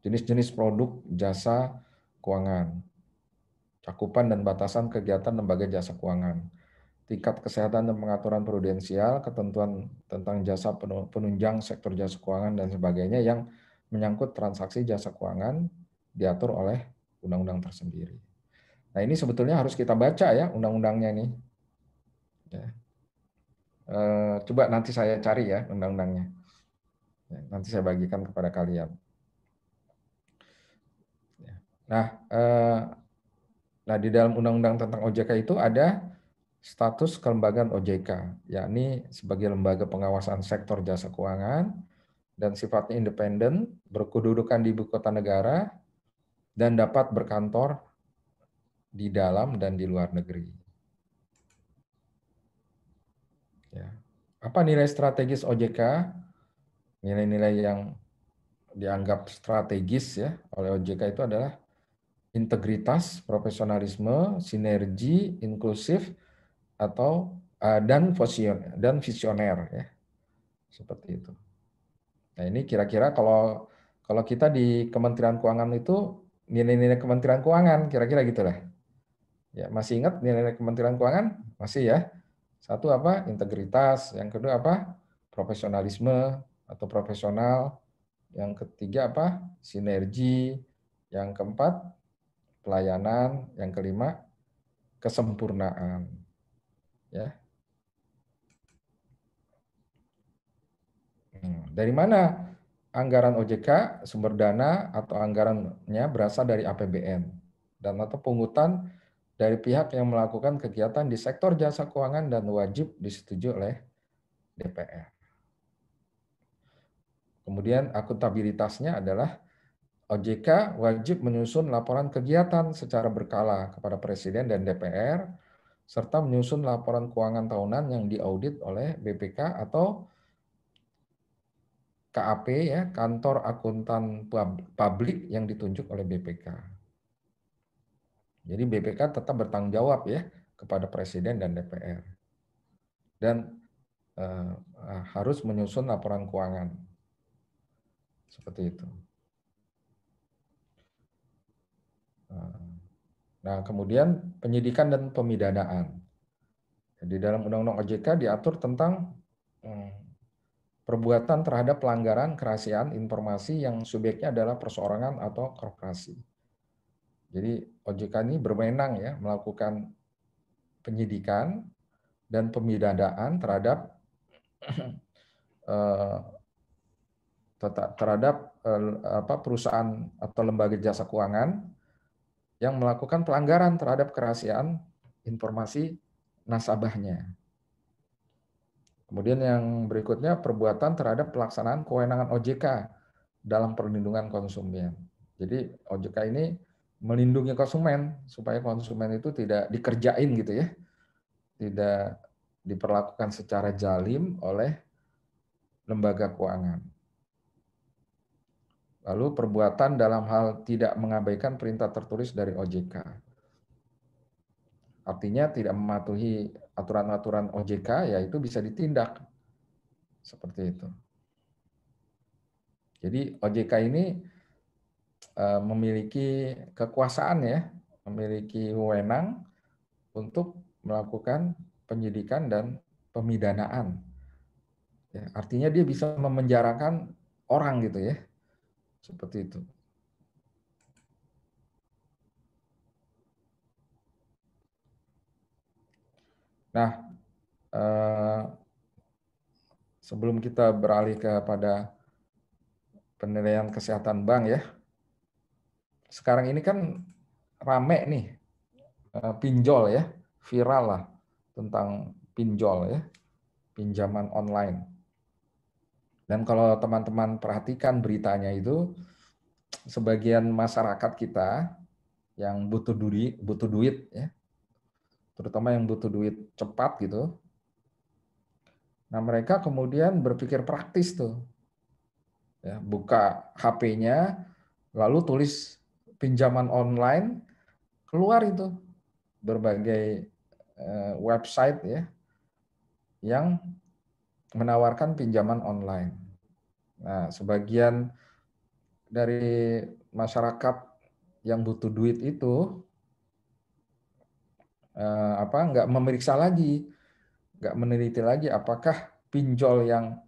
Jenis-jenis produk jasa keuangan, cakupan dan batasan kegiatan lembaga jasa keuangan, tingkat kesehatan dan pengaturan prudensial, ketentuan tentang jasa penunjang sektor jasa keuangan dan sebagainya yang menyangkut transaksi jasa keuangan diatur oleh undang-undang tersendiri. Nah, ini sebetulnya harus kita baca, ya, undang-undangnya nih. Ya. Coba nanti saya cari ya undang-undangnya. Nanti saya bagikan kepada kalian. Nah, di dalam undang-undang tentang OJK itu ada status kelembagaan OJK, yakni sebagai lembaga pengawasan sektor jasa keuangan dan sifatnya independen, berkedudukan di ibu kota negara, dan dapat berkantor di dalam dan di luar negeri. Ya. Apa nilai strategis OJK? Nilai-nilai yang dianggap strategis ya oleh OJK itu adalah integritas, profesionalisme, sinergi, inklusif, atau dan visioner ya. Seperti itu. Nah, ini kira-kira kalau kita di Kementerian Keuangan itu nilai-nilai Kementerian Keuangan kira-kira gitulah. Ya, masih ingat nilai-nilai Kementerian Keuangan? Masih ya. Satu apa? Integritas, yang kedua apa? Profesionalisme atau profesional. Yang ketiga apa? Sinergi. Yang keempat pelayanan, yang kelima kesempurnaan. Ya. Dari mana anggaran OJK? Sumber dana atau anggarannya berasal dari APBN dan atau pungutan dari pihak yang melakukan kegiatan di sektor jasa keuangan dan wajib disetujui oleh DPR. Kemudian akuntabilitasnya adalah OJK wajib menyusun laporan kegiatan secara berkala kepada Presiden dan DPR, serta menyusun laporan keuangan tahunan yang diaudit oleh BPK atau KAP ya, Kantor Akuntan Publik yang ditunjuk oleh BPK. Jadi BPK tetap bertanggung jawab ya kepada Presiden dan DPR. Dan harus menyusun laporan keuangan. Seperti itu. Nah, kemudian penyidikan dan pemidanaan. Di dalam Undang-Undang OJK diatur tentang perbuatan terhadap pelanggaran kerahasiaan informasi yang subjeknya adalah perseorangan atau korporasi. Jadi OJK ini berwenang ya melakukan penyidikan dan pemidanaan terhadap perusahaan atau lembaga jasa keuangan yang melakukan pelanggaran terhadap kerahasiaan informasi nasabahnya. Kemudian yang berikutnya perbuatan terhadap pelaksanaan kewenangan OJK dalam perlindungan konsumen. Jadi OJK ini melindungi konsumen supaya konsumen itu tidak dikerjain gitu ya. Tidak diperlakukan secara zalim oleh lembaga keuangan. Lalu perbuatan dalam hal tidak mengabaikan perintah tertulis dari OJK. Artinya tidak mematuhi aturan-aturan OJK, yaitu bisa ditindak. Seperti itu. Jadi OJK ini memiliki kekuasaan ya, memiliki wewenang untuk melakukan penyidikan dan pemidanaan. Ya, artinya dia bisa memenjarakan orang gitu ya. Seperti itu. Nah, sebelum kita beralih kepada penilaian kesehatan bank ya, sekarang ini kan rame nih pinjol ya, viral lah tentang pinjol ya, pinjaman online. Dan kalau teman-teman perhatikan beritanya itu, sebagian masyarakat kita yang butuh duit ya, terutama yang butuh duit cepat gitu. Nah, mereka kemudian berpikir praktis tuh. Ya, buka HP-nya lalu tulis pinjaman online, keluar itu berbagai website ya yang menawarkan pinjaman online. Nah, sebagian dari masyarakat yang butuh duit itu nggak memeriksa lagi, nggak meneliti lagi apakah pinjol yang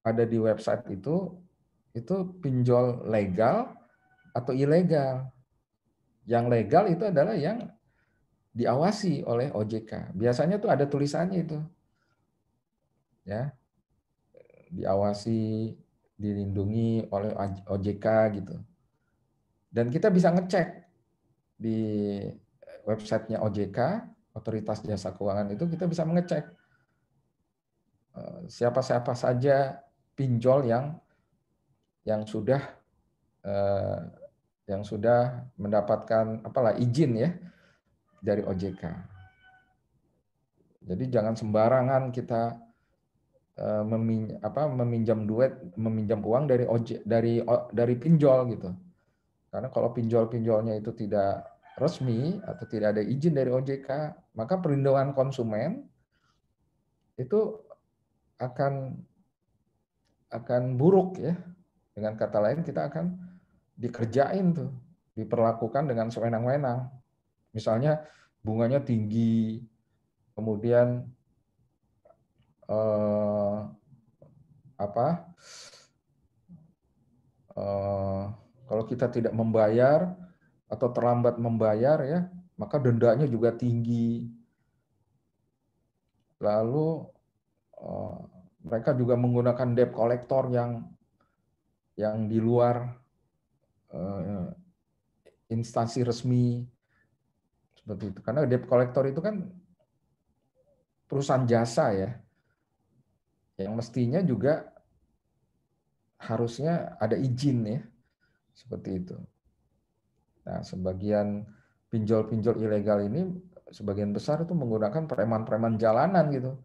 ada di website itu pinjol legal atau ilegal. Yang legal itu adalah yang diawasi oleh OJK. Biasanya tuh ada tulisannya itu. ya, diawasi, dilindungi oleh OJK gitu. Dan kita bisa ngecek di websitenya OJK, Otoritas Jasa Keuangan itu, kita bisa mengecek siapa-siapa saja pinjol yang sudah eh, mendapatkan izin ya dari OJK. Jadi jangan sembarangan kita meminjam uang dari pinjol gitu. Karena kalau pinjol-pinjolnya itu tidak resmi atau tidak ada izin dari OJK, maka perlindungan konsumen itu akan buruk ya. Dengan kata lain, kita akan dikerjain tuh, diperlakukan dengan sewenang-wenang. Misalnya bunganya tinggi, kemudian eh, apa? Kalau kita tidak membayar atau terlambat membayar ya, maka dendanya juga tinggi. Lalu mereka juga menggunakan debt collector yang di luar instansi resmi seperti itu. Karena debt collector itu kan perusahaan jasa ya, yang mestinya juga harusnya ada izin ya, seperti itu. Nah, sebagian pinjol-pinjol ilegal ini sebagian besar itu menggunakan preman-preman jalanan gitu,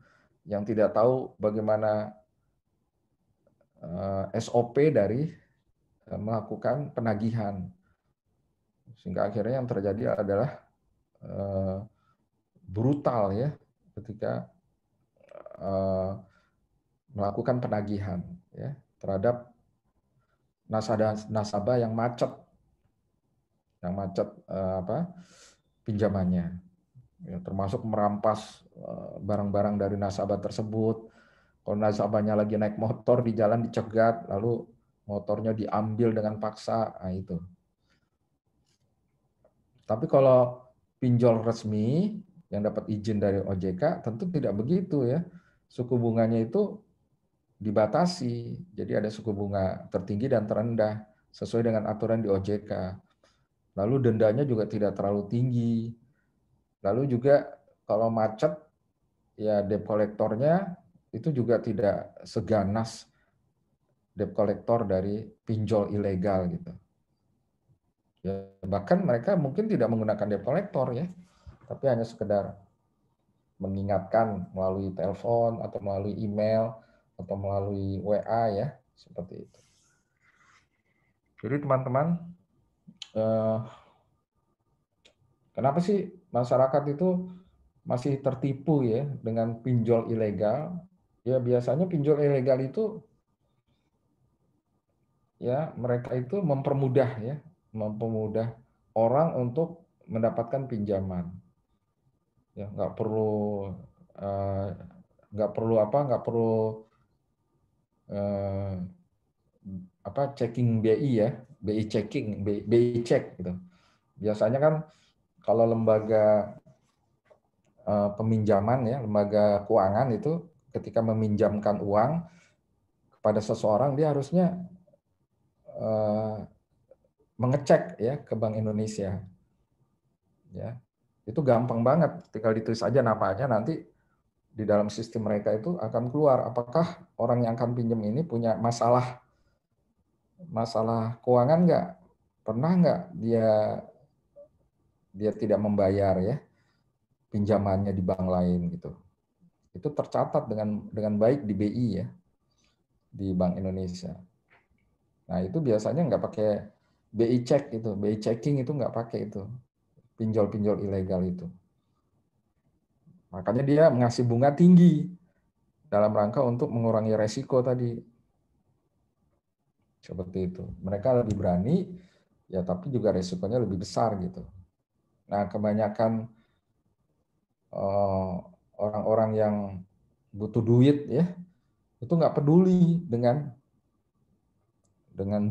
yang tidak tahu bagaimana SOP dari melakukan penagihan. Sehingga akhirnya yang terjadi adalah brutal ya ketika melakukan penagihan ya terhadap nasabah yang macet pinjamannya, ya, termasuk merampas barang-barang dari nasabah tersebut. Kalau nasabahnya lagi naik motor di jalan dicegat, lalu motornya diambil dengan paksa, nah itu. Tapi kalau pinjol resmi yang dapat izin dari OJK tentu tidak begitu ya. Suku bunganya itu dibatasi. Jadi ada suku bunga tertinggi dan terendah sesuai dengan aturan di OJK. Lalu dendanya juga tidak terlalu tinggi. Lalu juga kalau macet ya debt kolektornya itu juga tidak seganas debt kolektor dari pinjol ilegal gitu. Ya, bahkan mereka mungkin tidak menggunakan debt kolektor ya, tapi hanya sekedar mengingatkan melalui telepon atau melalui email atau melalui WA ya, seperti itu. Jadi teman-teman, kenapa sih masyarakat itu masih tertipu ya dengan pinjol ilegal? Ya biasanya pinjol ilegal itu ya mereka itu mempermudah orang untuk mendapatkan pinjaman. Ya eh, nggak perlu eh, checking BI ya, BI check gitu. Biasanya kan kalau lembaga peminjaman ya, lembaga keuangan itu ketika meminjamkan uang kepada seseorang, dia harusnya mengecek ya ke Bank Indonesia. Ya. Itu gampang banget, tinggal ditulis aja namanya, nanti di dalam sistem mereka itu akan keluar apakah orang yang akan pinjam ini punya masalah keuangan nggak, pernah nggak dia tidak membayar ya pinjamannya di bank lain gitu. Itu tercatat dengan baik di BI ya, di Bank Indonesia. Nah itu biasanya nggak pakai BI check itu, BI checking itu nggak pakai itu, pinjol-pinjol ilegal itu. Makanya dia mengasih bunga tinggi dalam rangka untuk mengurangi resiko tadi. Seperti itu. Mereka lebih berani, ya tapi juga resikonya lebih besar gitu. Nah kebanyakan orang-orang yang butuh duit ya, itu nggak peduli dengan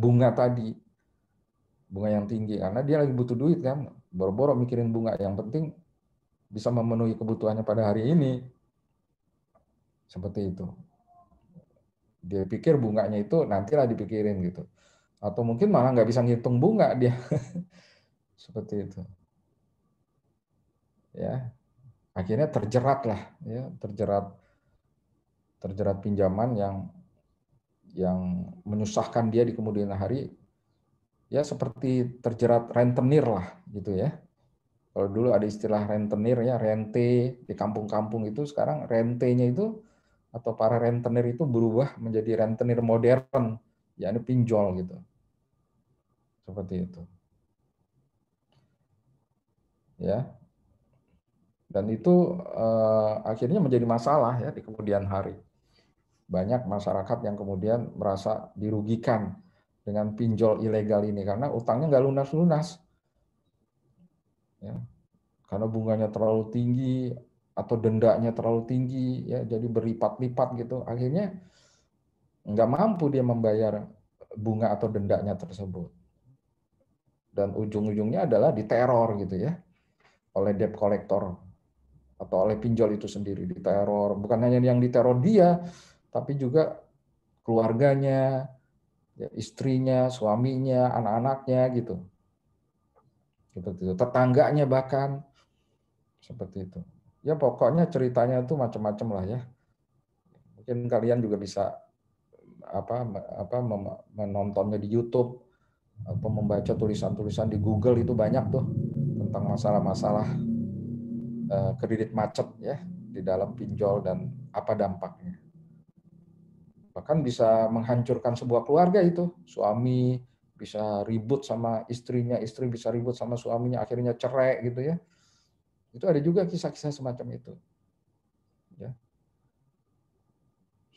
bunga tadi, bunga yang tinggi, karena dia lagi butuh duit kan, boro-boro mikirin bunga, yang penting bisa memenuhi kebutuhannya pada hari ini, seperti itu. Dia pikir bunganya itu nantilah dipikirin gitu. Atau mungkin malah nggak bisa ngitung bunga dia. Seperti itu. Ya, akhirnya terjerat lah, ya, terjerat pinjaman yang menyusahkan dia di kemudian hari, ya seperti terjerat rentenir lah gitu ya. Kalau dulu ada istilah rentenir ya, rente di kampung-kampung itu, sekarang rentenya itu atau para rentenir itu berubah menjadi rentenir modern, yakni pinjol gitu. Seperti itu. Ya. Dan itu akhirnya menjadi masalah ya di kemudian hari. Banyak masyarakat yang kemudian merasa dirugikan dengan pinjol ilegal ini karena utangnya nggak lunas-lunas. Ya. Karena bunganya terlalu tinggi atau dendanya terlalu tinggi, ya jadi berlipat-lipat gitu. Akhirnya nggak mampu dia membayar bunga atau dendanya tersebut. Dan ujung-ujungnya adalah diteror gitu ya oleh debt collector atau oleh pinjol itu sendiri, diteror. Bukan hanya yang diteror dia, tapi juga keluarganya, ya, istrinya, suaminya, anak-anaknya gitu. Seperti itu. Tetangganya bahkan seperti itu. Ya pokoknya ceritanya itu macam-macam lah ya. Mungkin kalian juga bisa menontonnya di YouTube atau membaca tulisan-tulisan di Google, itu banyak tuh tentang masalah-masalah kredit macet ya di dalam pinjol dan apa dampaknya. Bahkan bisa menghancurkan sebuah keluarga itu. Suami bisa ribut sama istrinya, istri bisa ribut sama suaminya, akhirnya cerai gitu ya. Itu ada juga kisah-kisah semacam itu. Ya,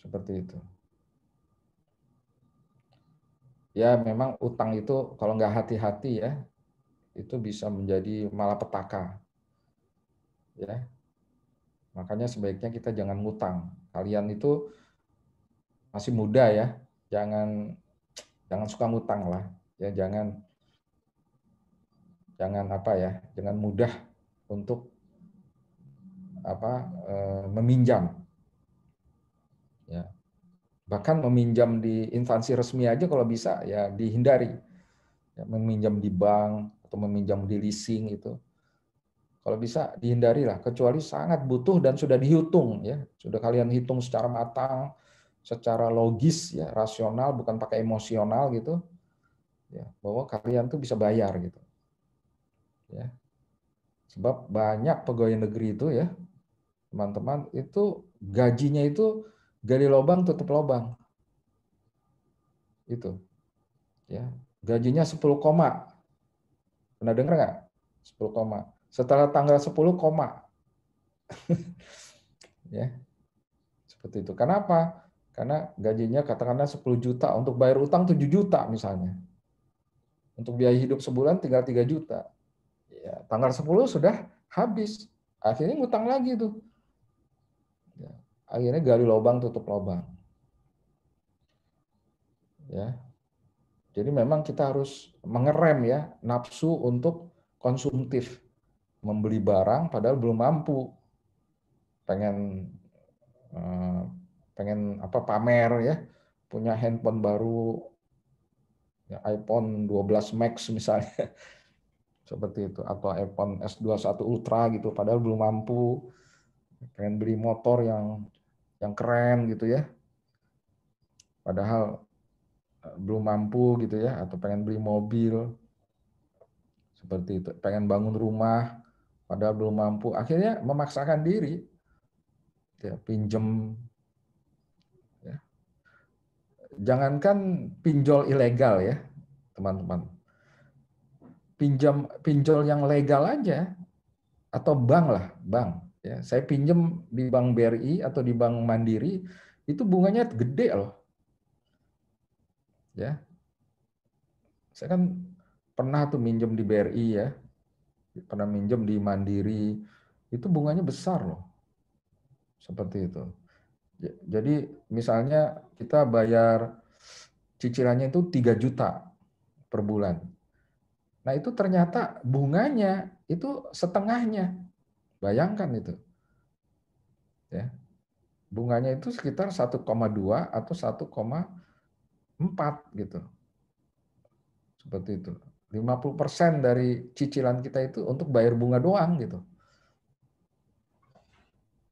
seperti itu. Ya memang utang itu kalau nggak hati-hati ya, itu bisa menjadi malapetaka. Ya, makanya sebaiknya kita jangan ngutang. Kalian itu masih muda ya, jangan suka ngutang lah. Ya jangan mudah untuk meminjam. Ya. Bahkan meminjam di instansi resmi aja kalau bisa ya dihindari. Ya, meminjam di bank atau meminjam di leasing itu. Kalau bisa dihindari lah, kecuali sangat butuh dan sudah dihitung ya, sudah kalian hitung secara matang, secara logis ya, rasional, bukan pakai emosional gitu, ya, bahwa kalian tuh bisa bayar gitu. Ya. Sebab banyak pegawai negeri itu ya, teman-teman, itu gajinya itu gali lubang tutup lubang. Itu. Ya. Gajinya 10 koma. Pernah dengar nggak? 10 koma. Setelah tanggal 10 koma. Ya. Seperti itu. Kenapa? Karena gajinya katakanlah 10 juta, untuk bayar utang 7 juta misalnya. Untuk biaya hidup sebulan tinggal 3 juta. Ya, tanggal 10 sudah habis. Akhirnya ngutang lagi tuh. Ya. Akhirnya gali lubang tutup lubang. Ya. Jadi memang kita harus mengerem ya nafsu untuk konsumtif, membeli barang padahal belum mampu, pengen eh, pamer ya, punya handphone baru, ya, iPhone 12 Max misalnya, seperti itu, atau iPhone S21 Ultra gitu, padahal belum mampu, pengen beli motor yang keren gitu ya, padahal belum mampu gitu ya, atau pengen beli mobil seperti itu, pengen bangun rumah padahal belum mampu, akhirnya memaksakan diri ya, pinjem ya. Jangankan pinjol ilegal ya teman-teman, pinjol yang legal aja, atau bank lah, bank ya, saya pinjem di Bank BRI atau di Bank Mandiri itu bunganya gede loh ya. Saya kan pernah tuh minjem di BRI ya, pernah minjem di Mandiri, itu bunganya besar loh, seperti itu. Jadi misalnya kita bayar cicilannya itu 3 juta per bulan. Nah itu ternyata bunganya itu setengahnya. Bayangkan itu. Ya. bunganya itu sekitar 1,2 atau 1,4 gitu. Seperti itu. 50% dari cicilan kita itu untuk bayar bunga doang gitu.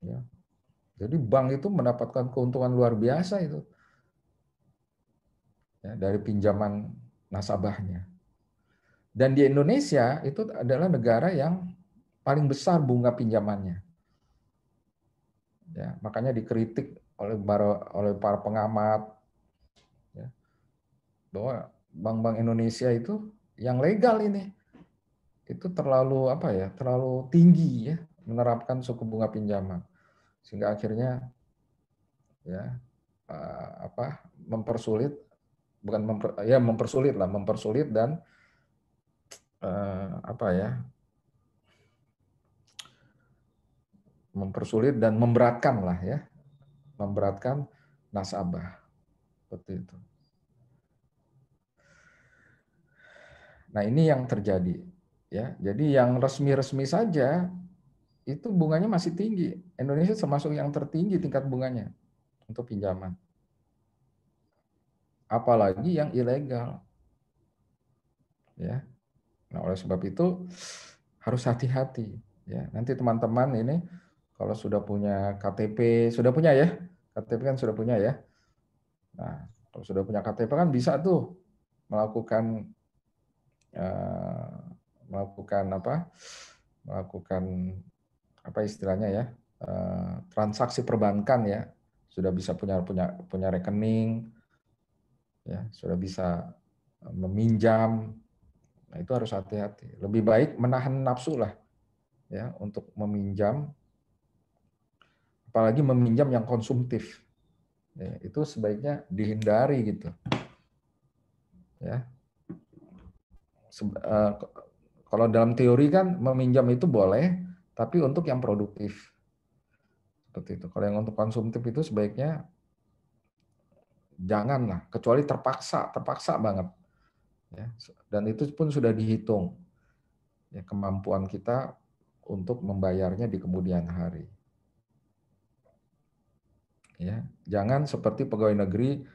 Ya. Jadi bank itu mendapatkan keuntungan luar biasa itu ya, dari pinjaman nasabahnya. Dan di Indonesia itu adalah negara yang paling besar bunga pinjamannya. Ya, makanya dikritik oleh para pengamat ya, bahwa bank-bank Indonesia itu yang legal ini itu terlalu apa ya, terlalu tinggi ya menerapkan suku bunga pinjaman sehingga akhirnya ya mempersulit, bukan mempersulit dan memberatkan lah ya, memberatkan nasabah seperti itu. Nah ini yang terjadi ya. Jadi yang resmi-resmi saja itu bunganya masih tinggi. Indonesia termasuk yang tertinggi tingkat bunganya untuk pinjaman. Apalagi yang ilegal. Ya. Nah, oleh sebab itu harus hati-hati ya. Nanti teman-teman ini kalau sudah punya KTP, sudah punya ya? KTP kan sudah punya ya. Nah, kalau sudah punya KTP kan bisa tuh melakukan melakukan apa? Melakukan apa istilahnya ya? Transaksi perbankan ya. Sudah bisa punya rekening ya, sudah bisa meminjam. Nah, itu harus hati-hati. Lebih baik menahan nafsu lah ya untuk meminjam, apalagi meminjam yang konsumtif. Ya, itu sebaiknya dihindari gitu. Ya. Kalau dalam teori kan meminjam itu boleh, tapi untuk yang produktif. Seperti itu. Kalau yang untuk konsumtif itu sebaiknya janganlah, kecuali terpaksa banget. Ya. Dan itu pun sudah dihitung ya, kemampuan kita untuk membayarnya di kemudian hari. Ya, jangan seperti pegawai negeri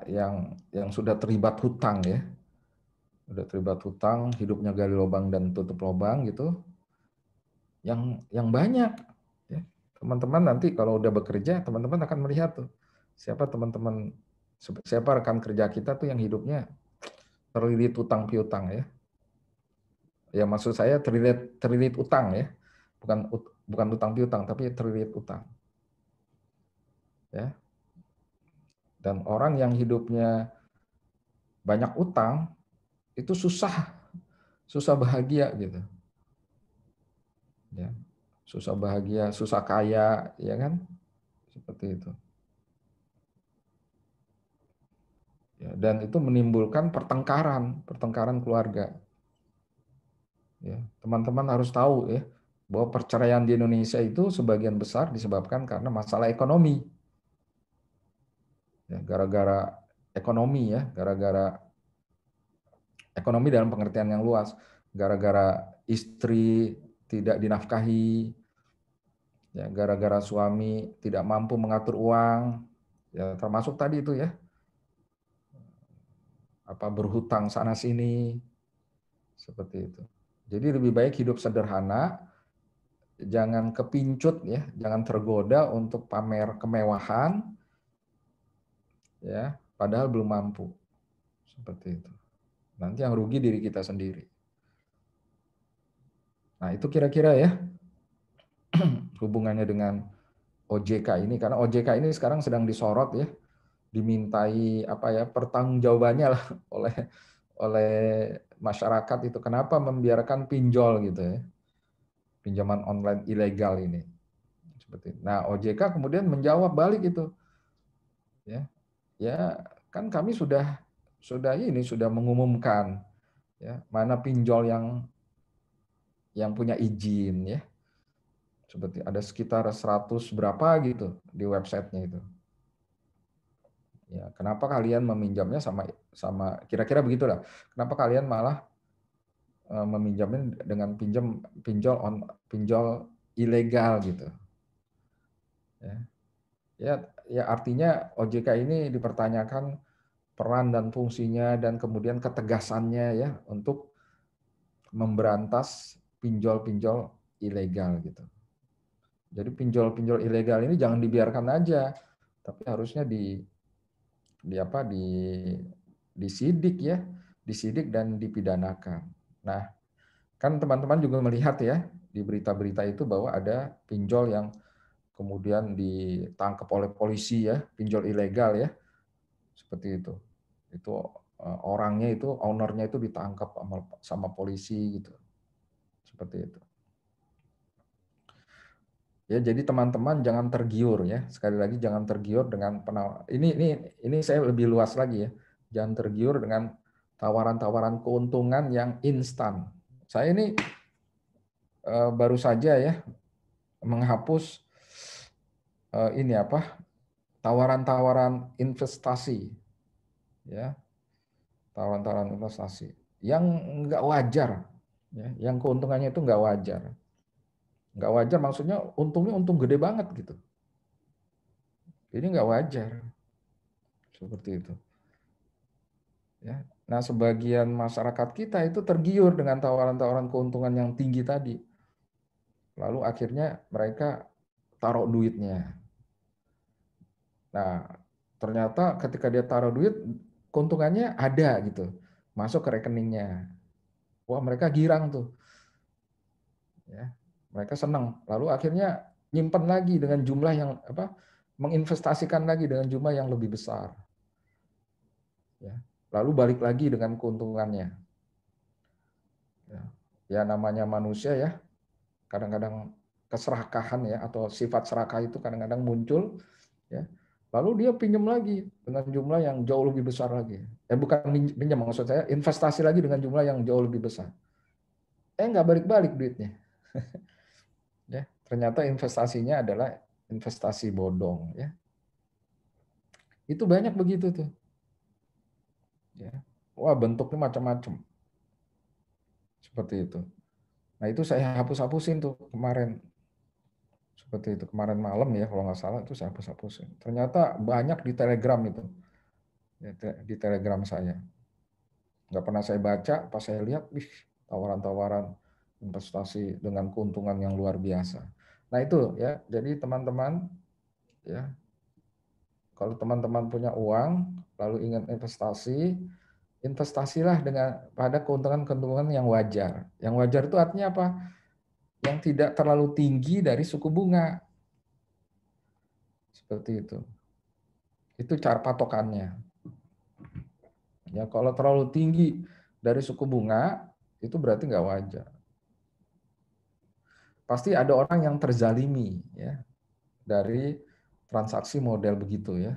yang sudah terlibat hutang ya, sudah terlibat hutang, hidupnya gali lubang dan tutup lubang gitu, yang banyak. Ya. Teman-teman nanti kalau udah bekerja, teman-teman akan melihat tuh siapa rekan kerja kita tuh yang hidupnya terlilit hutang piutang ya. Ya maksud saya terlilit utang ya, bukan utang piutang tapi terlilit utang. Ya. Dan orang yang hidupnya banyak utang itu susah bahagia gitu. Ya. Susah bahagia, susah kaya, ya kan? Seperti itu. Ya, dan itu menimbulkan pertengkaran keluarga. Ya, teman-teman harus tahu ya bahwa perceraian di Indonesia itu sebagian besar disebabkan karena masalah ekonomi. Ya, gara-gara ekonomi ya, gara-gara ekonomi dalam pengertian yang luas, gara-gara istri tidak dinafkahi, ya, gara-gara suami tidak mampu mengatur uang, ya termasuk tadi itu ya, berhutang sana sini, seperti itu. Jadi lebih baik hidup sederhana, jangan kepincut ya, jangan tergoda untuk pamer kemewahan, ya, padahal belum mampu, seperti itu. Nanti yang rugi diri kita sendiri. Nah itu kira-kira ya hubungannya dengan OJK ini, karena OJK ini sekarang sedang disorot ya, dimintai pertanggungjawabannya lah oleh masyarakat itu, kenapa membiarkan pinjol gitu ya, pinjaman online ilegal ini. Seperti itu. Nah OJK kemudian menjawab balik itu, ya kan kami sudah mengumumkan ya mana pinjol yang punya izin ya, seperti ada sekitar 100 berapa gitu di websitenya itu. Ya, kenapa kalian meminjamnya sama kira-kira begitulah. Kenapa kalian malah meminjamnya dengan pinjol ilegal gitu. Ya artinya OJK ini dipertanyakan peran dan fungsinya dan kemudian ketegasannya ya untuk memberantas pinjol-pinjol ilegal gitu. Jadi pinjol-pinjol ilegal ini jangan dibiarkan aja, tapi harusnya disidik ya, disidik dan dipidanakan. Nah, kan teman-teman juga melihat ya di berita-berita itu bahwa ada pinjol yang kemudian ditangkap oleh polisi ya, pinjol ilegal ya, seperti itu. Itu orangnya itu, ownernya itu ditangkap sama polisi gitu, seperti itu. Ya, jadi teman-teman jangan tergiur ya. Sekali lagi jangan tergiur dengan penawar. Ini saya lebih luas lagi ya. Jangan tergiur dengan tawaran-tawaran keuntungan yang instan. Saya ini baru saja ya menghapus tawaran-tawaran investasi ya, tawaran-tawaran investasi yang nggak wajar ya, yang keuntungannya itu nggak wajar. Nggak wajar maksudnya untungnya untung gede banget gitu. Ini nggak wajar. Seperti itu. Ya. Nah, sebagian masyarakat kita itu tergiur dengan tawaran-tawaran keuntungan yang tinggi tadi. Lalu akhirnya mereka taruh duitnya. Nah, ternyata ketika dia taruh duit, keuntungannya ada gitu. Masuk ke rekeningnya. Wah, mereka girang tuh. Ya. Mereka senang. Lalu akhirnya nyimpen lagi dengan jumlah yang menginvestasikan lagi dengan jumlah yang lebih besar. Ya. Lalu balik lagi dengan keuntungannya. Ya namanya manusia ya, kadang-kadang keserakahan ya atau sifat serakah itu kadang-kadang muncul ya. Lalu dia pinjam lagi dengan jumlah yang jauh lebih besar lagi. Bukan pinjam, maksud saya investasi lagi dengan jumlah yang jauh lebih besar. Nggak balik-balik duitnya. Ya, ternyata investasinya adalah investasi bodong ya. Itu banyak begitu tuh. Ya. Wah, bentuknya macam-macam. Seperti itu. Nah, itu saya hapus-hapusin tuh kemarin. Seperti itu. Kemarin malam ya, kalau nggak salah itu saya hapus-hapusin. Ternyata banyak di Telegram itu. Di Telegram saya. Nggak pernah saya baca, pas saya lihat, tawaran-tawaran investasi dengan keuntungan yang luar biasa. Nah itu ya, jadi teman-teman, ya kalau teman-teman punya uang, lalu ingin investasi, investasilah pada keuntungan-keuntungan yang wajar. Yang wajar itu artinya apa? Yang tidak terlalu tinggi dari suku bunga. Seperti itu. Itu cara patokannya. Ya, kalau terlalu tinggi dari suku bunga, itu berarti nggak wajar. Pasti ada orang yang terzalimi ya dari transaksi model begitu ya.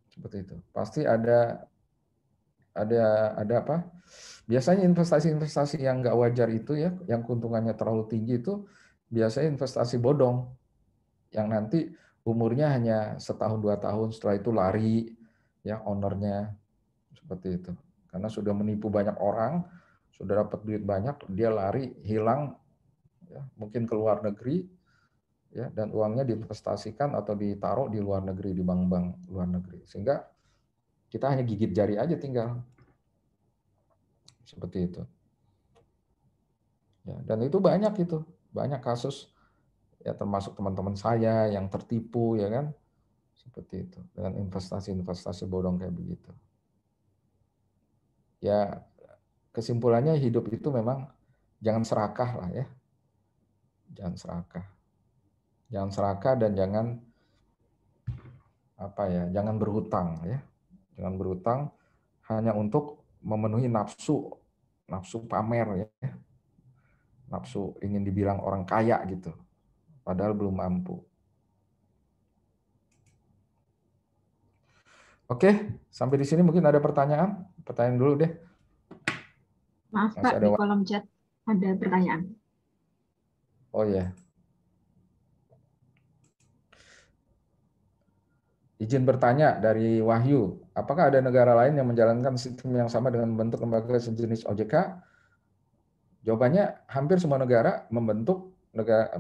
Seperti itu. Pasti ada apa? Biasanya investasi-investasi yang nggak wajar itu ya, yang keuntungannya terlalu tinggi itu biasanya investasi bodong yang nanti umurnya hanya setahun 2 tahun, setelah itu lari ya ownernya, seperti itu. Karena sudah menipu banyak orang, sudah dapat duit banyak, dia lari, hilang, ya, mungkin ke luar negeri, ya, dan uangnya diinvestasikan atau ditaruh di luar negeri, di bank-bank luar negeri. Sehingga kita hanya gigit jari aja tinggal. Seperti itu. Ya, dan itu banyak kasus, ya termasuk teman-teman saya yang tertipu, ya kan, seperti itu, dengan investasi-investasi bodong kayak begitu. Ya, kesimpulannya hidup itu memang jangan serakah lah ya. Jangan serakah. Jangan serakah dan jangan berhutang ya. Jangan berhutang hanya untuk memenuhi nafsu pamer ya. Nafsu ingin dibilang orang kaya gitu. Padahal belum mampu. Oke, sampai di sini mungkin ada pertanyaan? Pertanyaan dulu deh. Maaf Masih Pak, ada di waktu. kolom chat ada pertanyaan. Oh ya. Izin bertanya dari Wahyu, apakah ada negara lain yang menjalankan sistem yang sama dengan membentuk lembaga sejenis OJK? Jawabannya, hampir semua negara membentuk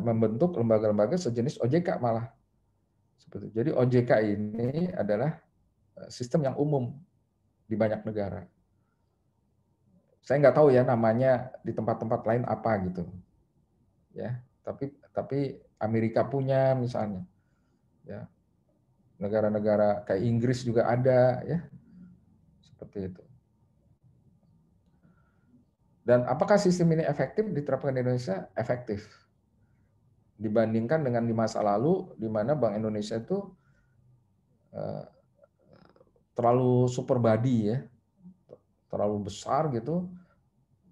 membentuk lembaga-lembaga sejenis OJK malah. Seperti jadi OJK ini adalah sistem yang umum di banyak negara. Saya nggak tahu ya namanya di tempat-tempat lain apa gitu, ya. Tapi Amerika punya misalnya, ya. Negara-negara kayak Inggris juga ada, ya, seperti itu. Dan apakah sistem ini efektif diterapkan di Indonesia? Efektif. Dibandingkan dengan di masa lalu, di mana Bank Indonesia itu terlalu super body, ya, terlalu besar gitu,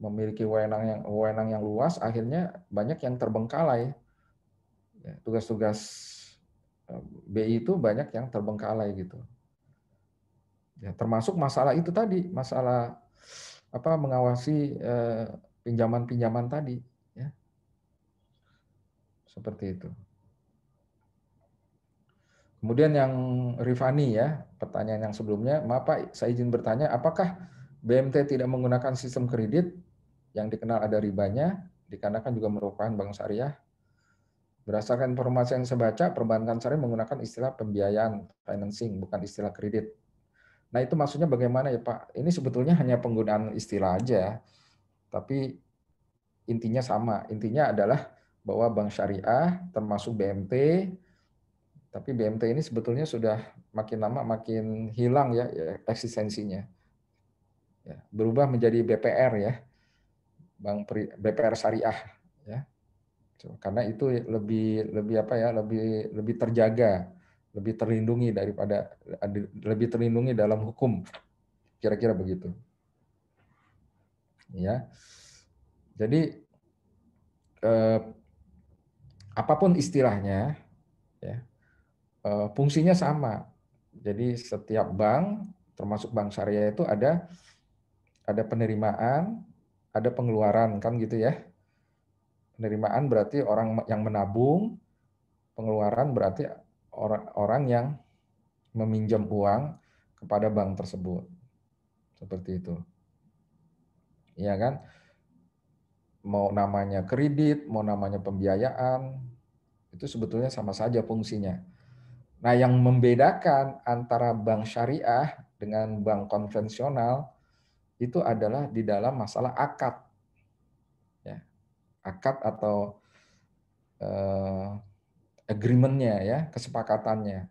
memiliki wewenang yang luas, akhirnya banyak yang terbengkalai. Tugas-tugas BI itu banyak yang terbengkalai gitu. Ya, termasuk masalah itu tadi, masalah mengawasi pinjaman-pinjaman tadi, ya. Seperti itu. Kemudian yang Rifani, ya, pertanyaan yang sebelumnya, maaf Pak, saya izin bertanya, apakah BMT tidak menggunakan sistem kredit yang dikenal ada ribanya, dikarenakan juga merupakan bank syariah? Berdasarkan informasi yang saya baca, perbankan syariah menggunakan istilah pembiayaan, financing, bukan istilah kredit. Nah, itu maksudnya bagaimana ya Pak? Ini sebetulnya hanya penggunaan istilah aja, tapi intinya sama. Intinya adalah bahwa bank syariah termasuk BMT, tapi BMT ini sebetulnya sudah makin lama makin hilang ya eksistensinya. Ya, berubah menjadi BPR ya, BPR syariah ya. Karena itu lebih terjaga, lebih terlindungi lebih terlindungi dalam hukum. Kira-kira begitu. Ya. Jadi apapun istilahnya, ya, fungsinya sama. Jadi setiap bank, termasuk bank syariah itu ada penerimaan, ada pengeluaran, kan gitu ya. Penerimaan berarti orang yang menabung, pengeluaran berarti orang yang meminjam uang kepada bank tersebut. Seperti itu. Iya kan? Mau namanya kredit, mau namanya pembiayaan, itu sebetulnya sama saja fungsinya. Nah, yang membedakan antara bank syariah dengan bank konvensional itu adalah di dalam masalah akad. Ya. Akad atau agreement-nya ya, kesepakatannya.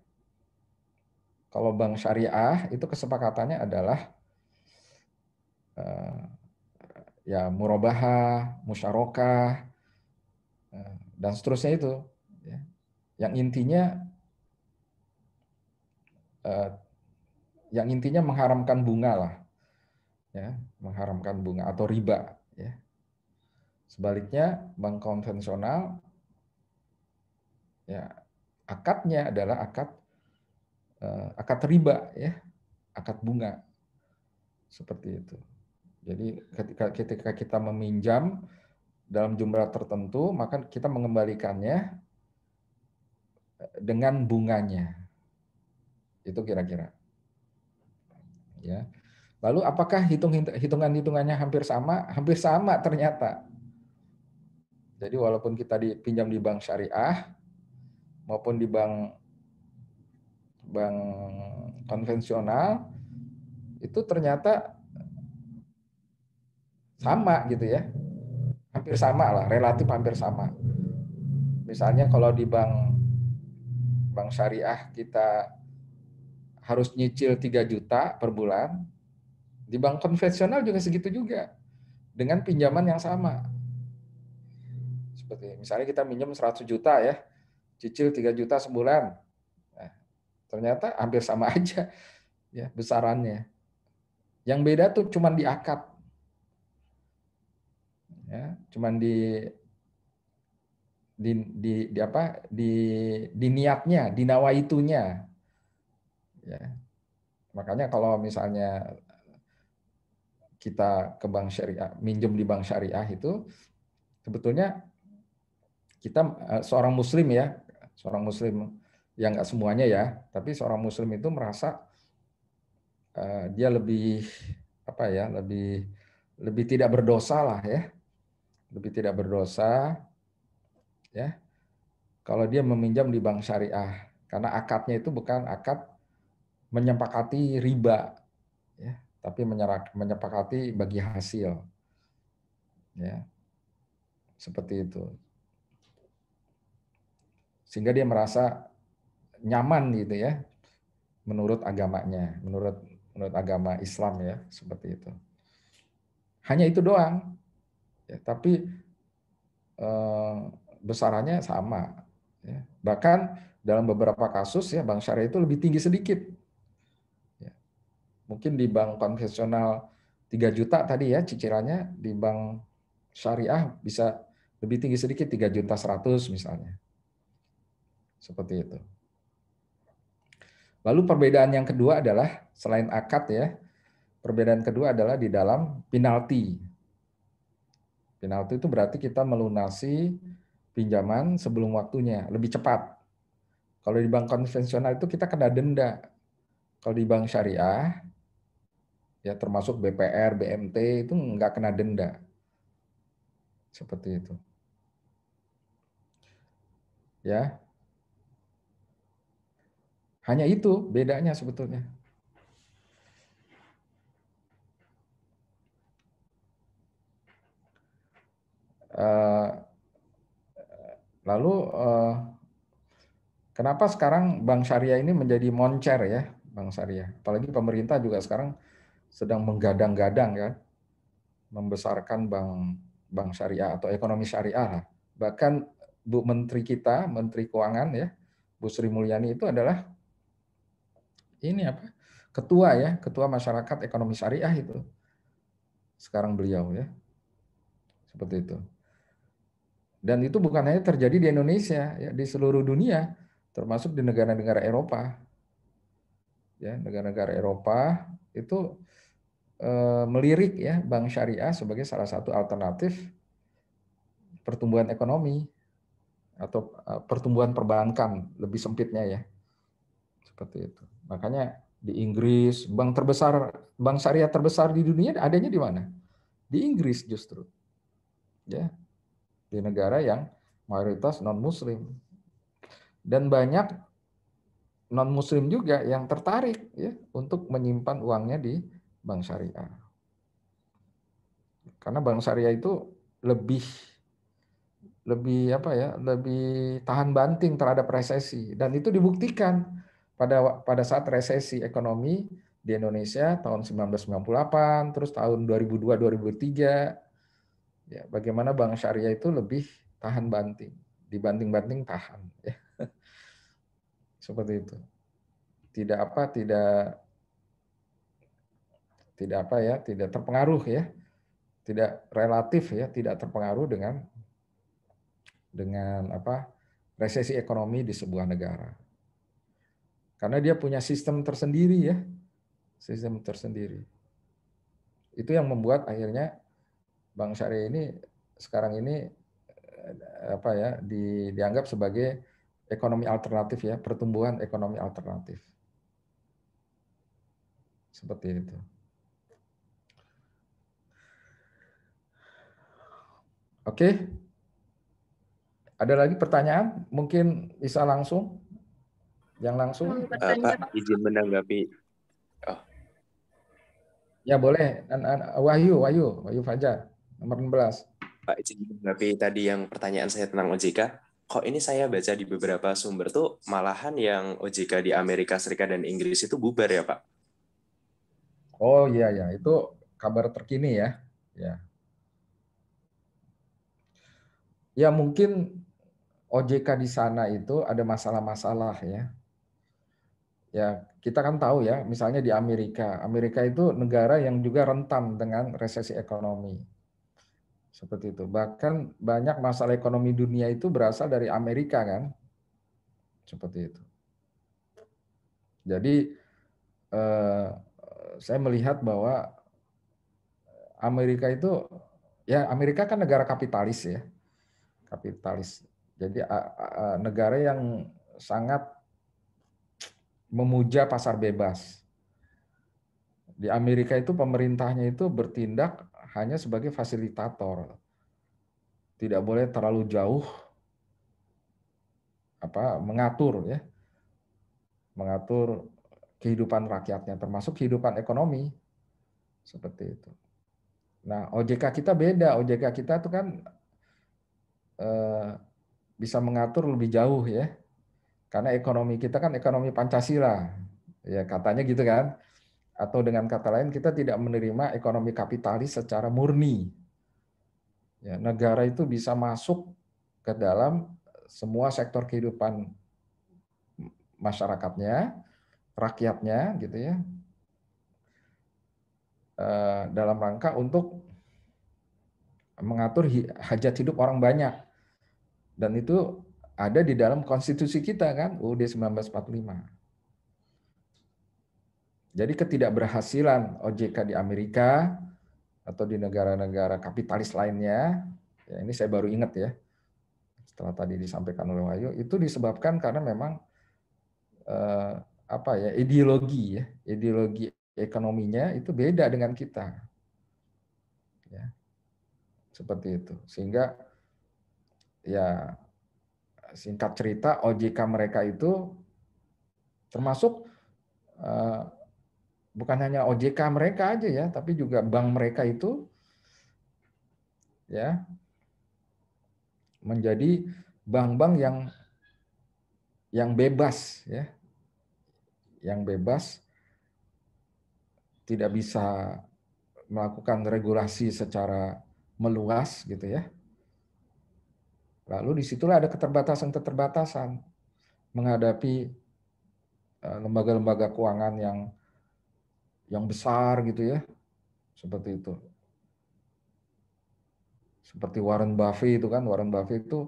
Kalau bank syariah itu kesepakatannya adalah ya murabahah, musyarakah, dan seterusnya itu. Ya. Yang intinya mengharamkan bunga lah, ya, mengharamkan bunga atau riba. Ya. Sebaliknya bank konvensional, ya akadnya adalah akad riba, ya, akad bunga, seperti itu. Jadi ketika kita meminjam dalam jumlah tertentu, maka kita mengembalikannya dengan bunganya. Itu kira-kira. Ya. Lalu apakah hitungan-hitungannya hampir sama? Hampir sama ternyata. Jadi walaupun kita dipinjam di bank syariah maupun di bank konvensional, itu ternyata sama gitu ya. Hampir sama lah, relatif hampir sama. Misalnya kalau di bank syariah kita harus nyicil 3 juta per bulan, di bank konvensional juga segitu juga, dengan pinjaman yang sama. Seperti misalnya kita minjem 100 juta ya, cicil 3 juta sebulan. Nah, ternyata hampir sama aja ya besarannya. Yang beda tuh cuman di akad. Ya, cuman di niatnya, di nawaitunya. Ya. Makanya kalau misalnya kita ke bank syariah, minjem di bank syariah itu sebetulnya kita seorang muslim ya, seorang muslim yang nggak semuanya ya, tapi seorang muslim itu merasa dia lebih lebih tidak berdosa lah ya, lebih tidak berdosa ya. Kalau dia meminjam di bank syariah, karena akadnya itu bukan akad menyepakati riba, ya, tapi menyepakati bagi hasil, ya, seperti itu. Sehingga dia merasa nyaman gitu ya, menurut agamanya, menurut agama Islam ya, seperti itu. Hanya itu doang, ya, tapi besarannya sama. Ya. Bahkan dalam beberapa kasus ya bank syariah itu lebih tinggi sedikit. Ya. Mungkin di bank konvensional 3 juta tadi ya cicilannya, di bank syariah bisa lebih tinggi sedikit, 3.100.000 misalnya. Seperti itu. Lalu perbedaan yang kedua adalah selain akad ya, perbedaan kedua adalah di dalam penalti. Penalti itu berarti kita melunasi pinjaman sebelum waktunya, lebih cepat. Kalau di bank konvensional itu kita kena denda. Kalau di bank syariah, ya termasuk BPR, BMT itu nggak kena denda. Seperti itu. Ya, hanya itu bedanya sebetulnya. Lalu kenapa sekarang bank syariah ini menjadi moncer ya, bank syariah? Apalagi pemerintah juga sekarang sedang menggadang-gadang ya, membesarkan bank syariah atau ekonomi syariah lah. Bahkan Bu Menteri kita, Menteri Keuangan ya, Bu Sri Mulyani itu adalah ini apa? Ketua ya, Ketua Masyarakat Ekonomi Syariah itu. Sekarang beliau ya. Seperti itu. Dan itu bukan hanya terjadi di Indonesia, ya, di seluruh dunia, termasuk di negara-negara Eropa. Ya, negara-negara Eropa itu melirik ya bank syariah sebagai salah satu alternatif pertumbuhan ekonomi atau pertumbuhan perbankan lebih sempitnya ya. Seperti itu. Makanya di Inggris, bank syariah terbesar di dunia adanya di mana? Di Inggris justru. Ya, di negara yang mayoritas non-muslim. Dan banyak non-muslim juga yang tertarik ya untuk menyimpan uangnya di bank syariah. Karena bank syariah itu lebih lebih tahan banting terhadap resesi, dan itu dibuktikan pada saat resesi ekonomi di Indonesia tahun 1998, terus tahun 2002 2003, ya bagaimana bank syariah itu lebih tahan banting, dibanting-banting tahan ya. Seperti itu. Tidak tidak terpengaruh ya, tidak relatif ya, tidak terpengaruh dengan resesi ekonomi di sebuah negara. Karena dia punya sistem tersendiri ya, sistem tersendiri. Itu yang membuat akhirnya bank syariah ini sekarang ini dianggap sebagai ekonomi alternatif ya, pertumbuhan ekonomi alternatif. Seperti itu. Oke. Ada lagi pertanyaan? Mungkin bisa langsung. Yang langsung. Pak, izin menanggapi. Oh. Ya boleh. Wahyu Fajar, nomor 16. Pak, izin menanggapi tadi yang pertanyaan saya tentang OJK. Kok ini saya baca di beberapa sumber tuh malahan yang OJK di Amerika Serikat dan Inggris itu bubar ya Pak? Oh iya ya, itu kabar terkini ya. Ya. Ya mungkin OJK di sana itu ada masalah-masalah ya. Ya, kita kan tahu ya, misalnya di Amerika. Amerika itu negara yang juga rentan dengan resesi ekonomi. Seperti itu. Bahkan banyak masalah ekonomi dunia itu berasal dari Amerika kan. Seperti itu. Jadi saya melihat bahwa Amerika itu, ya Amerika kan negara kapitalis ya. Kapitalis. Jadi negara yang sangat memuja pasar bebas. Di Amerika itu pemerintahnya itu bertindak hanya sebagai fasilitator. Tidak boleh terlalu jauh mengatur ya, mengatur kehidupan rakyatnya, termasuk kehidupan ekonomi seperti itu. Nah, OJK kita beda. OJK kita tuh kan bisa mengatur lebih jauh ya, karena ekonomi kita kan ekonomi Pancasila, ya katanya gitu kan. Atau dengan kata lain kita tidak menerima ekonomi kapitalis secara murni. Ya, negara itu bisa masuk ke dalam semua sektor kehidupan masyarakatnya, rakyatnya, gitu ya, dalam rangka untuk mengatur hajat hidup orang banyak. Dan itu ada di dalam konstitusi kita kan, UUD 1945. Jadi ketidakberhasilan OJK di Amerika atau di negara-negara kapitalis lainnya, ya ini saya baru ingat ya, setelah tadi disampaikan oleh Wahyu, itu disebabkan karena memang ideologi ekonominya itu beda dengan kita, ya, seperti itu. Sehingga ya singkat cerita OJK mereka itu termasuk bukan hanya OJK mereka aja ya, tapi juga bank mereka itu ya menjadi bank-bank yang bebas ya, yang bebas, tidak bisa melakukan regulasi secara meluas gitu ya. Lalu disitulah ada keterbatasan menghadapi lembaga-lembaga keuangan yang besar gitu ya, seperti itu. Seperti Warren Buffett itu kan, Warren Buffett itu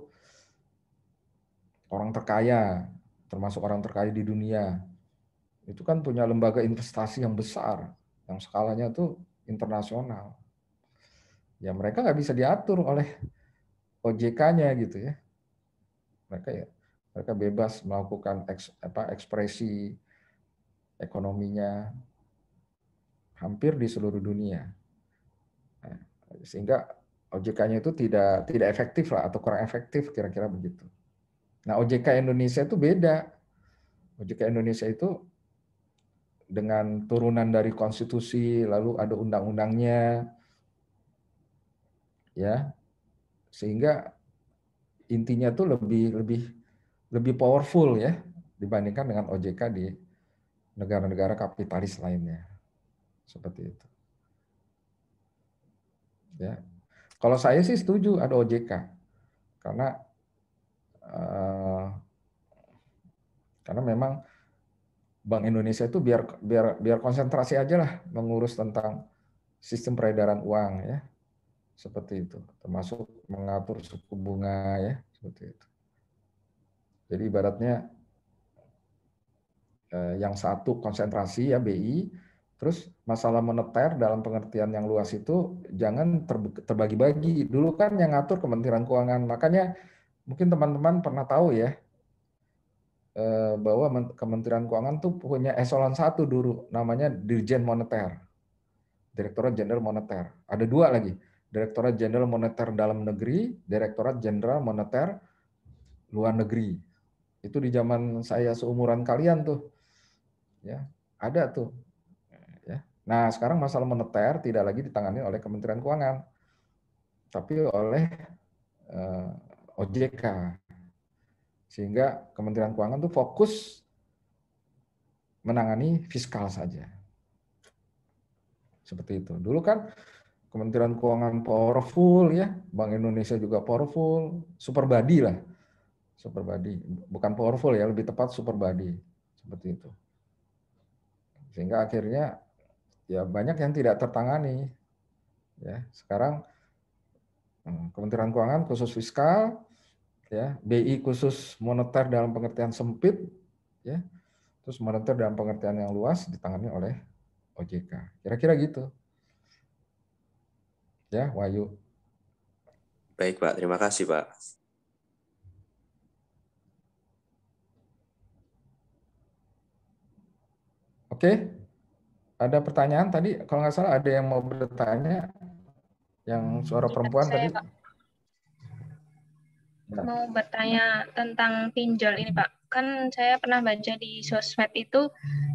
orang terkaya, termasuk orang terkaya di dunia. Itu kan punya lembaga investasi yang besar, yang skalanya tuh internasional. Ya mereka nggak bisa diatur oleh OJK-nya gitu ya. Mereka bebas melakukan ekspresi ekonominya hampir di seluruh dunia. Nah, sehingga OJK-nya itu tidak efektif lah, atau kurang efektif kira-kira begitu. Nah, OJK Indonesia itu beda. OJK Indonesia itu dengan turunan dari konstitusi, lalu ada undang-undangnya, ya, sehingga intinya tuh lebih powerful ya dibandingkan dengan OJK di negara-negara kapitalis lainnya, seperti itu. Ya, kalau saya sih setuju ada OJK, karena memang Bank Indonesia itu biar konsentrasi aja lah mengurus tentang sistem peredaran uang ya, seperti itu, termasuk mengatur suku bunga ya, seperti itu. Jadi ibaratnya yang satu konsentrasi ya BI, terus masalah moneter dalam pengertian yang luas itu jangan terbagi-bagi. Dulu kan yang ngatur Kementerian Keuangan, makanya mungkin teman-teman pernah tahu ya, bahwa Kementerian Keuangan tuh punya eselon 1 dulu, namanya Dirjen Moneter, Direktorat Jenderal Moneter. Ada 2 lagi, Direktorat Jenderal Moneter Dalam Negeri, Direktorat Jenderal Moneter Luar Negeri. Itu di zaman saya seumuran kalian tuh, ya ada tuh. Ya. Nah sekarang masalah moneter tidak lagi ditangani oleh Kementerian Keuangan, tapi oleh OJK. Sehingga Kementerian Keuangan tuh fokus menangani fiskal saja. Seperti itu. Dulu kan Kementerian Keuangan powerful ya, Bank Indonesia juga powerful, super body lah. Super body. Bukan powerful ya, lebih tepat super body. Seperti itu. Sehingga akhirnya ya banyak yang tidak tertangani. Ya, sekarang Kementerian Keuangan khusus fiskal, ya, BI khusus moneter dalam pengertian sempit, ya, terus moneter dalam pengertian yang luas ditangani oleh OJK. Kira-kira gitu. Ya, Wahyu. Baik, Pak. Terima kasih, Pak. Oke. Ada pertanyaan tadi? Kalau nggak salah ada yang mau bertanya, yang suara perempuan tadi. Pak. mau bertanya tentang pinjol ini, Pak. Kan saya pernah baca di sosmed itu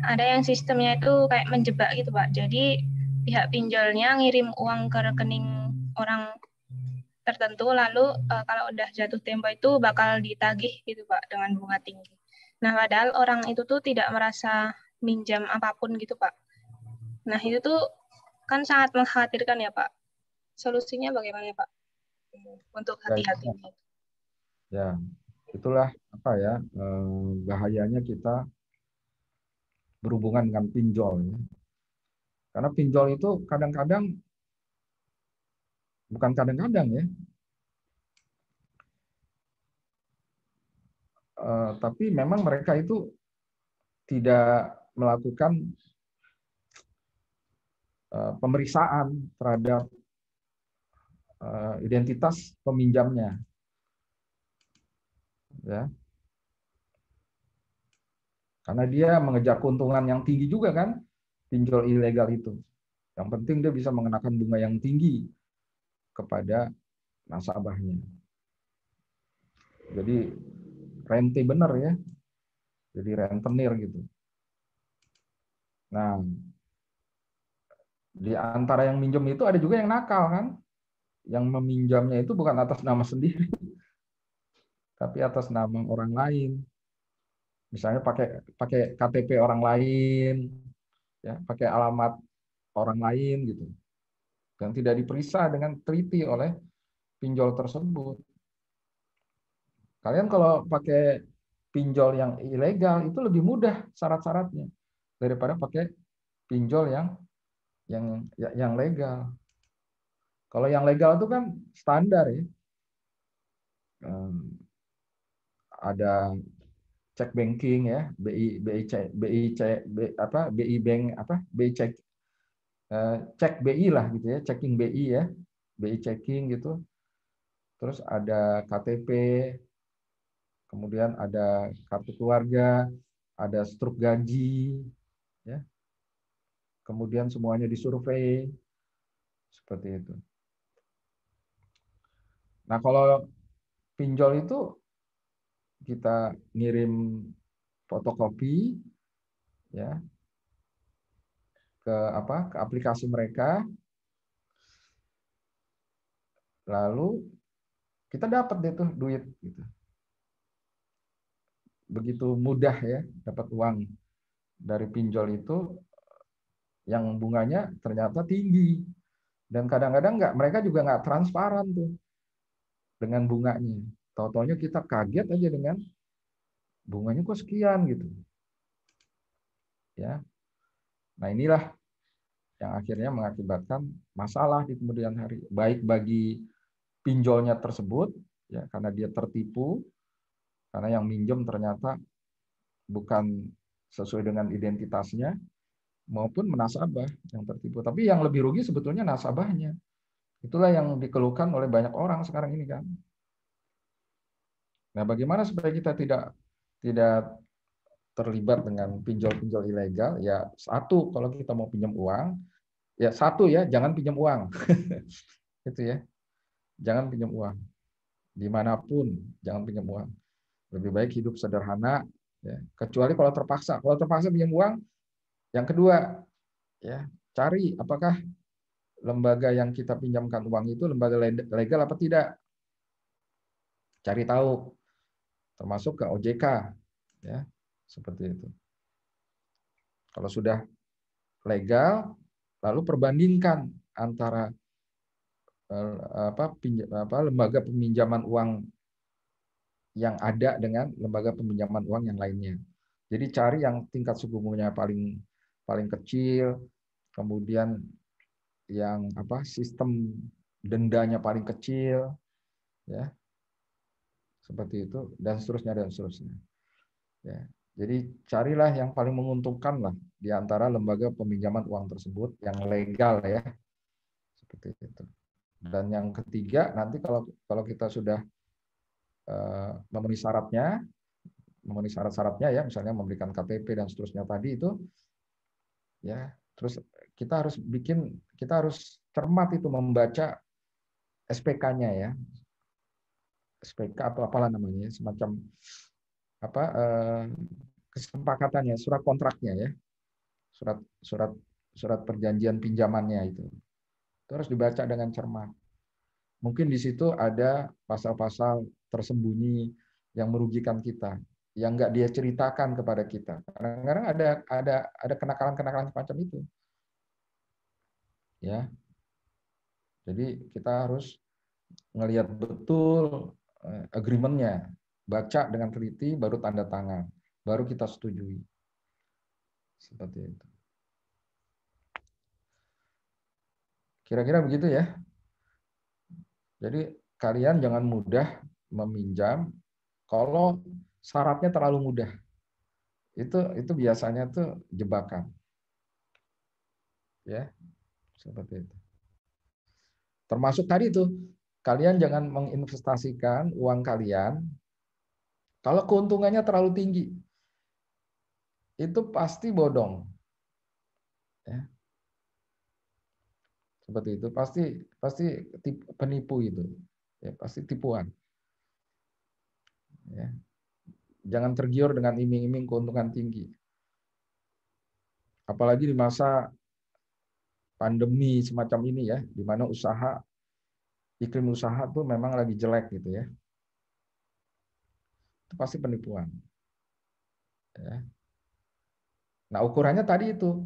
ada yang sistemnya itu kayak menjebak gitu, Pak. Jadi pihak pinjolnya ngirim uang ke rekening orang tertentu, lalu kalau udah jatuh tempo itu bakal ditagih gitu, Pak, dengan bunga tinggi. Nah, padahal orang itu tuh tidak merasa minjam apapun gitu, Pak. Nah, itu tuh kan sangat mengkhawatirkan ya, Pak. Solusinya bagaimana ya, Pak? Untuk hati-hati. Ya, itulah apa ya bahayanya kita berhubungan dengan pinjol. Ya. Karena pinjol itu kadang-kadang, bukan kadang-kadang ya, tapi memang mereka itu tidak melakukan pemeriksaan terhadap identitas peminjamnya. Ya. Karena dia mengejar keuntungan yang tinggi juga kan, pinjol ilegal itu. Yang penting dia bisa mengenakan bunga yang tinggi kepada nasabahnya. Jadi rente benar ya. Jadi rentenir gitu. Nah, di antara yang minjem itu ada juga yang nakal kan. Yang meminjamnya itu bukan atas nama sendiri, tapi atas nama orang lain. Misalnya pakai KTP orang lain, ya, pakai alamat orang lain gitu. Yang tidak diperiksa dengan teliti oleh pinjol tersebut. Kalian kalau pakai pinjol yang ilegal itu lebih mudah syarat-syaratnya daripada pakai pinjol yang legal. Kalau yang legal itu kan standar ya. Ada cek banking ya, BI bank apa, BI cek BI lah gitu ya, checking BI ya, BI checking gitu. Terus ada KTP, kemudian ada kartu keluarga, ada struk gaji, ya. Kemudian semuanya disurvei seperti itu. Nah, kalau pinjol itu kita ngirim fotokopi ya ke aplikasi mereka, lalu kita dapat itu duit gitu. Begitu mudah ya dapat uang dari pinjol itu yang bunganya ternyata tinggi, dan kadang-kadang mereka juga nggak transparan tuh dengan bunganya. Tahu-taunya kita kaget aja dengan bunganya kok sekian gitu. Ya. Nah, inilah yang akhirnya mengakibatkan masalah di kemudian hari, baik bagi pinjolnya tersebut ya karena dia tertipu, karena yang minjem ternyata bukan sesuai dengan identitasnya, maupun nasabah yang tertipu. Tapi yang lebih rugi sebetulnya nasabahnya. Itulah yang dikeluhkan oleh banyak orang sekarang ini kan. Nah, bagaimana supaya kita tidak terlibat dengan pinjol-pinjol ilegal? Ya, satu, kalau kita mau pinjam uang, ya satu ya, jangan pinjam uang. Itu ya. Jangan pinjam uang. Dimanapun, jangan pinjam uang. Lebih baik hidup sederhana, ya. Kecuali kalau terpaksa. Kalau terpaksa pinjam uang, yang kedua, ya, cari apakah lembaga yang kita pinjamkan uang itu lembaga legal apa tidak. Cari tahu, termasuk ke OJK, ya, seperti itu. Kalau sudah legal, lalu perbandingkan antara lembaga peminjaman uang yang ada dengan lembaga peminjaman uang yang lainnya. Jadi cari yang tingkat suku bunganya paling kecil, kemudian yang sistem dendanya paling kecil, ya, seperti itu, dan seterusnya. Ya, jadi carilah yang paling menguntungkan lah di antara lembaga peminjaman uang tersebut yang legal ya, seperti itu. Dan yang ketiga, nanti kalau kita sudah memenuhi syarat-syaratnya ya, misalnya memberikan KTP dan seterusnya tadi itu, ya, terus kita harus cermat itu membaca SPK-nya ya. SPK atau apalah namanya, semacam apa kesepakatannya, surat kontraknya ya, surat surat surat perjanjian pinjamannya itu harus dibaca dengan cermat. Mungkin di situ ada pasal-pasal tersembunyi yang merugikan kita, yang nggak dia ceritakan kepada kita. Kadang-kadang ada kenakalan-kenakalan semacam itu, ya. Jadi kita harus ngelihat betul agreement-nya, baca dengan teliti, baru tanda tangan, baru kita setujui. Seperti itu. Kira-kira begitu ya. Jadi kalian jangan mudah meminjam kalau syaratnya terlalu mudah. Itu biasanya tuh jebakan. Ya, seperti itu. Termasuk tadi itu, kalian jangan menginvestasikan uang kalian kalau keuntungannya terlalu tinggi. Itu pasti bodong. Ya. Seperti itu, pasti penipu itu. Ya, pasti tipuan. Ya. Jangan tergiur dengan iming-iming keuntungan tinggi. Apalagi di masa pandemi semacam ini ya, di mana iklim usaha tuh memang lagi jelek gitu ya. Itu pasti penipuan. Ya. Nah, ukurannya tadi itu.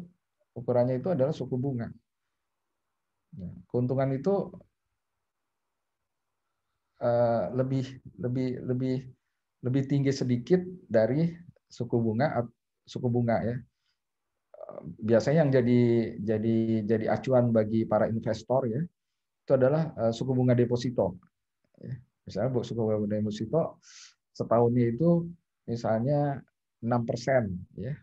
Ukurannya itu adalah suku bunga. Ya. Keuntungan itu lebih tinggi sedikit dari suku bunga ya. Biasanya yang jadi acuan bagi para investor ya, itu adalah suku bunga deposito. Ya. Misalnya suku bunga deposito setahunnya itu misalnya 6%. Ya.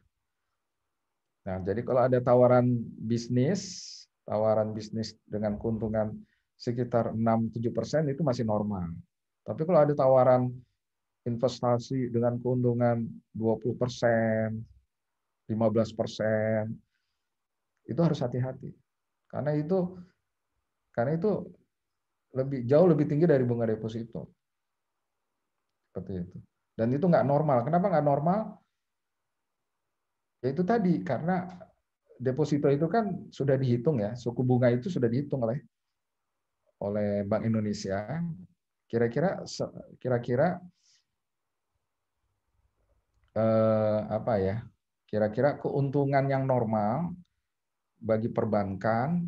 Nah, jadi kalau ada tawaran bisnis dengan keuntungan sekitar 6-7% itu masih normal. Tapi kalau ada tawaran investasi dengan keuntungan 20%, 15%, itu harus hati-hati. Karena itu jauh lebih tinggi dari bunga deposito. Seperti itu. Dan itu nggak normal. Kenapa nggak normal? Ya itu tadi, karena deposito itu kan sudah dihitung ya, suku bunga itu sudah dihitung oleh Bank Indonesia. Kira-kira apa ya? Kira-kira keuntungan yang normal bagi perbankan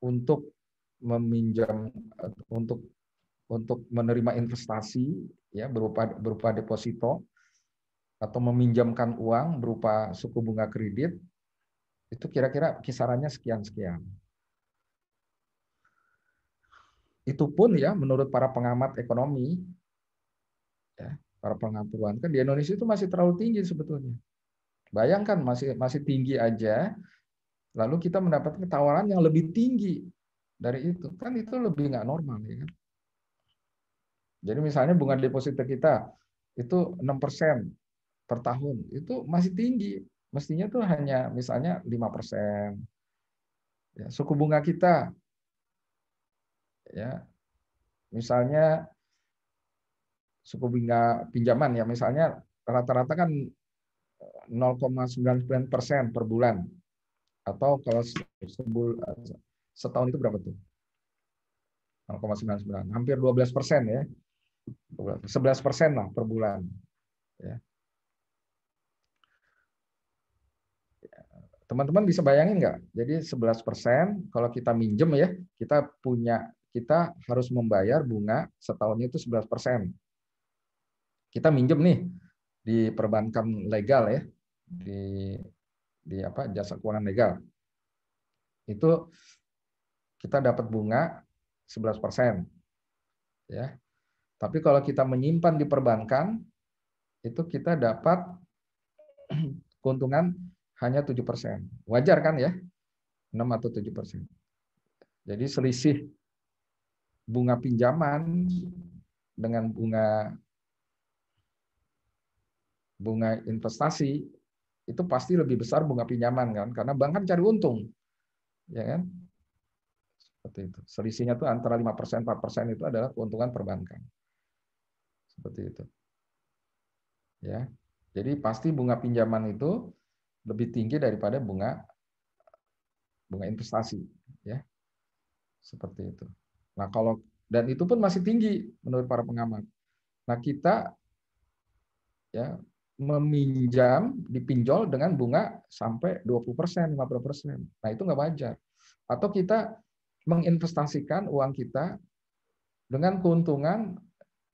untuk meminjam untuk menerima investasi ya berupa deposito atau meminjamkan uang berupa suku bunga kredit itu kira-kira kisarannya sekian-sekian. Itu pun ya menurut para pengamat ekonomi ya, para pengamat perbankan di Indonesia itu masih terlalu tinggi sebetulnya. Bayangkan masih tinggi aja, lalu kita mendapatkan tawaran yang lebih tinggi dari itu, kan itu lebih nggak normal ya kan. Jadi misalnya bunga deposito kita itu 6% per tahun, itu masih tinggi. Mestinya tuh hanya misalnya 5%. Ya, suku bunga kita ya misalnya suku bunga pinjaman ya misalnya rata-rata kan 0,99% per bulan, atau kalau setahun itu berapa tuh? 0,99, hampir 12% ya, 11% lah per bulan. Ya. Teman-teman bisa bayangin nggak? Jadi 11% kalau kita minjem ya, kita harus membayar bunga setahunnya itu 11%. Kita minjem nih di perbankan legal ya, di jasa keuangan legal. Itu kita dapat bunga 11%. Ya. Tapi kalau kita menyimpan di perbankan, itu kita dapat keuntungan hanya 7%. Wajar kan ya? 6 atau 7%. Jadi selisih bunga pinjaman dengan bunga investasi itu pasti lebih besar bunga pinjaman kan, karena bank kan cari untung. Ya kan? Seperti itu. Selisihnya tuh antara 5%, 4% itu adalah keuntungan perbankan. Seperti itu. Ya. Jadi pasti bunga pinjaman itu lebih tinggi daripada bunga investasi, ya. Seperti itu. Nah, dan itu pun masih tinggi menurut para pengamat. Nah, kita ya dipinjol dengan bunga sampai 20%, 50%. Nah, itu nggak wajar. Atau kita menginvestasikan uang kita dengan keuntungan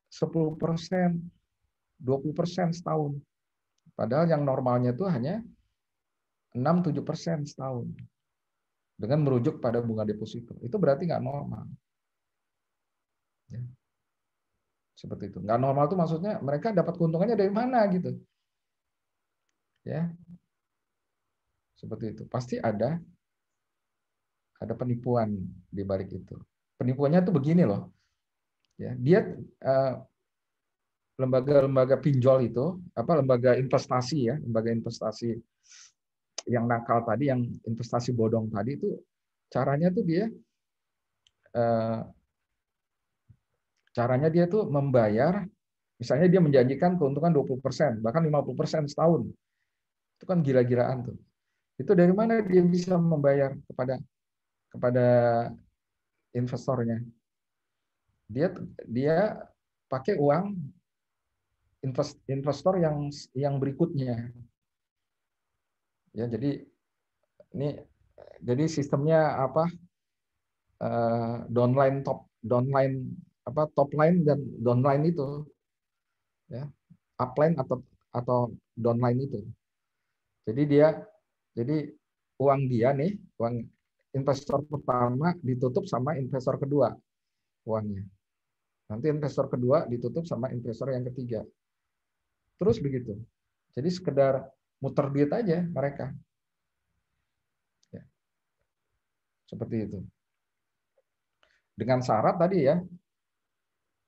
10%, 20% setahun. Padahal yang normalnya itu hanya 6-7% setahun. Dengan merujuk pada bunga deposito. Itu berarti nggak normal. Ya. Seperti itu. Nggak normal itu maksudnya mereka dapat keuntungannya dari mana gitu. Ya. Seperti itu. Pasti ada penipuan di balik itu. Penipuannya tuh begini loh. Ya, dia lembaga-lembaga pinjol itu, lembaga investasi ya, lembaga investasi yang nakal tadi, yang investasi bodong tadi itu caranya tuh dia tuh membayar, misalnya dia menjanjikan keuntungan 20%, bahkan 50% setahun. Itu kan gila-gilaan tuh. Itu dari mana dia bisa membayar kepada investornya? Dia pakai uang investor yang berikutnya. Ya, jadi sistemnya downline top line dan downline itu, ya, upline atau downline itu. Jadi uang dia nih, uang investor pertama ditutup sama investor kedua uangnya. Nanti investor kedua ditutup sama investor yang ketiga. Terus begitu. Jadi sekedar muter duit aja mereka. Ya. Seperti itu. Dengan syarat tadi ya,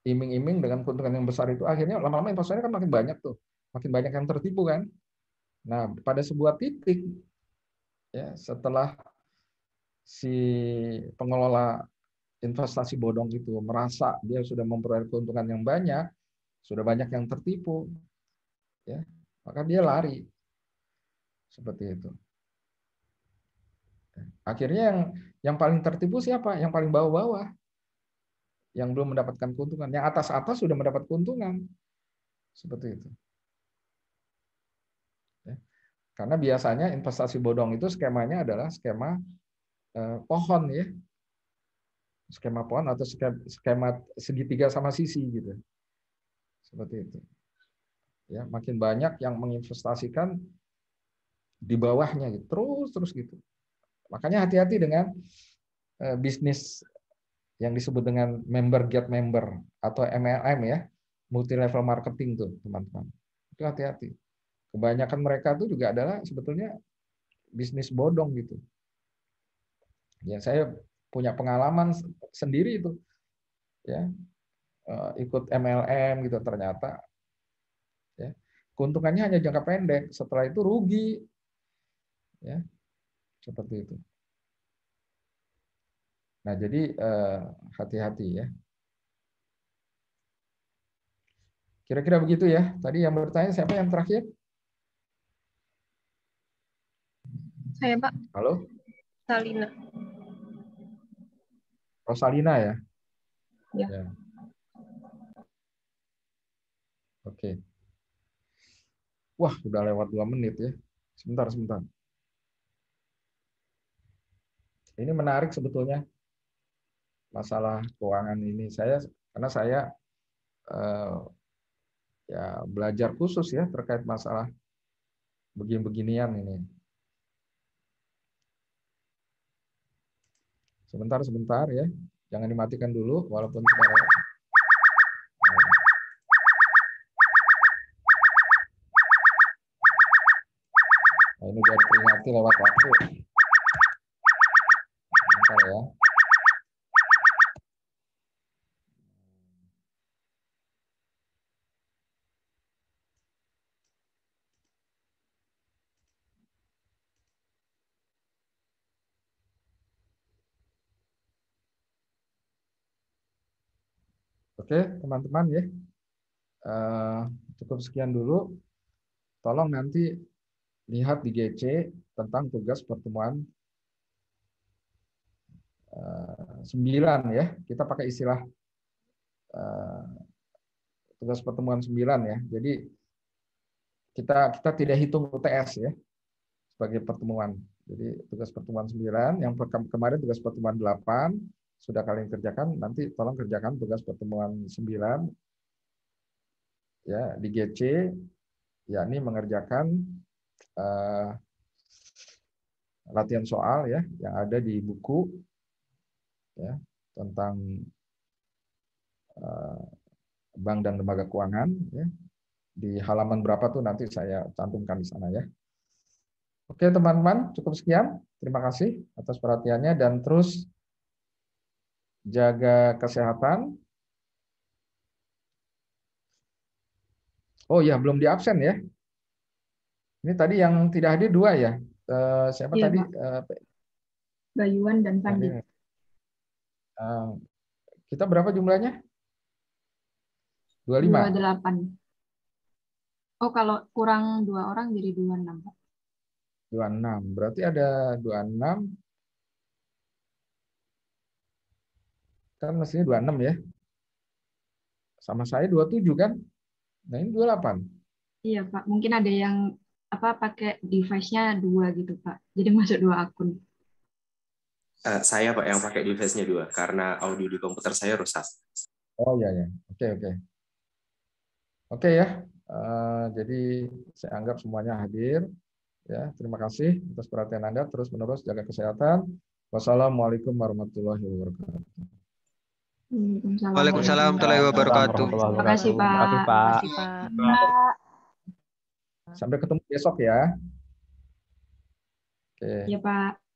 iming-iming dengan keuntungan yang besar itu, akhirnya lama-lama investornya kan makin banyak tuh. Makin banyak yang tertipu kan. Nah, pada sebuah titik, ya, setelah si pengelola investasi bodong itu merasa dia sudah memperoleh keuntungan yang banyak, sudah banyak yang tertipu, ya, maka dia lari. Seperti itu. Akhirnya yang paling tertipu siapa? Yang paling bawah-bawah, yang belum mendapatkan keuntungan. Yang atas-atas sudah mendapat keuntungan. Seperti itu. Ya. Karena biasanya investasi bodong itu skemanya adalah skema pohon, ya. Skema pohon atau skema segitiga sama sisi gitu. Seperti itu. Ya, makin banyak yang menginvestasikan di bawahnya gitu. Terus gitu. Makanya hati-hati dengan bisnis yang disebut dengan member get member atau MLM, ya. Multi level marketing tuh, teman-teman. Itu hati-hati. Kebanyakan mereka tuh juga adalah sebetulnya bisnis bodong gitu. Ya, saya punya pengalaman sendiri itu, ya, ikut MLM gitu, ternyata, ya, keuntungannya hanya jangka pendek, setelah itu rugi, ya, seperti itu. Nah, jadi hati-hati, ya. Kira-kira begitu ya. Tadi yang bertanya siapa yang terakhir? Saya, Pak. Halo? Salina. Rosalina ya? Ya. Ya. Oke. Wah, udah lewat 2 menit ya. Sebentar. Ini menarik sebetulnya masalah keuangan ini. Karena saya ya belajar khusus ya terkait masalah beginian ini. Sebentar ya. Jangan dimatikan dulu walaupun sudah lewat. Nah, ini udah diperingati lewat waktu. Bentar ya. Oke, teman-teman ya. Cukup sekian dulu. Tolong nanti lihat di GC tentang tugas pertemuan 9 ya. Kita pakai istilah tugas pertemuan 9 ya. Jadi kita tidak hitung UTS ya sebagai pertemuan. Jadi tugas pertemuan 9, yang kemarin tugas pertemuan 8 sudah kalian kerjakan, nanti tolong kerjakan tugas pertemuan 9 ya di GC, yakni mengerjakan latihan soal ya yang ada di buku ya tentang bank dan lembaga keuangan ya. Di halaman berapa tuh nanti saya cantumkan di sana ya. Oke teman-teman, cukup sekian. Terima kasih atas perhatiannya dan terus jaga kesehatan. Oh ya, belum di absen ya. Ini tadi yang tidak hadir 2 ya. Siapa Iya, tadi? Bayuan dan Sandi. Kita berapa jumlahnya? 25. 28. Oh, kalau kurang 2 orang jadi 26, Pak. 26. Berarti ada 26. Kan mestinya 26 ya. Sama saya 27 kan? Nah, ini 28. Iya, Pak. Mungkin ada yang pakai device-nya 2 gitu, Pak. Jadi masuk 2 akun. Saya Pak yang pakai device-nya 2 karena audio di komputer saya rusak. Oh iya ya. Oke. Oke ya. Jadi saya anggap semuanya hadir. Ya, terima kasih atas perhatian Anda. Terus menerus jaga kesehatan. Wassalamualaikum warahmatullahi wabarakatuh. Waalaikumsalam warahmatullahi wabarakatuh. Terima kasih, Pak. Terima kasih, Pak. Sampai ketemu besok ya. Oke. Iya, Pak.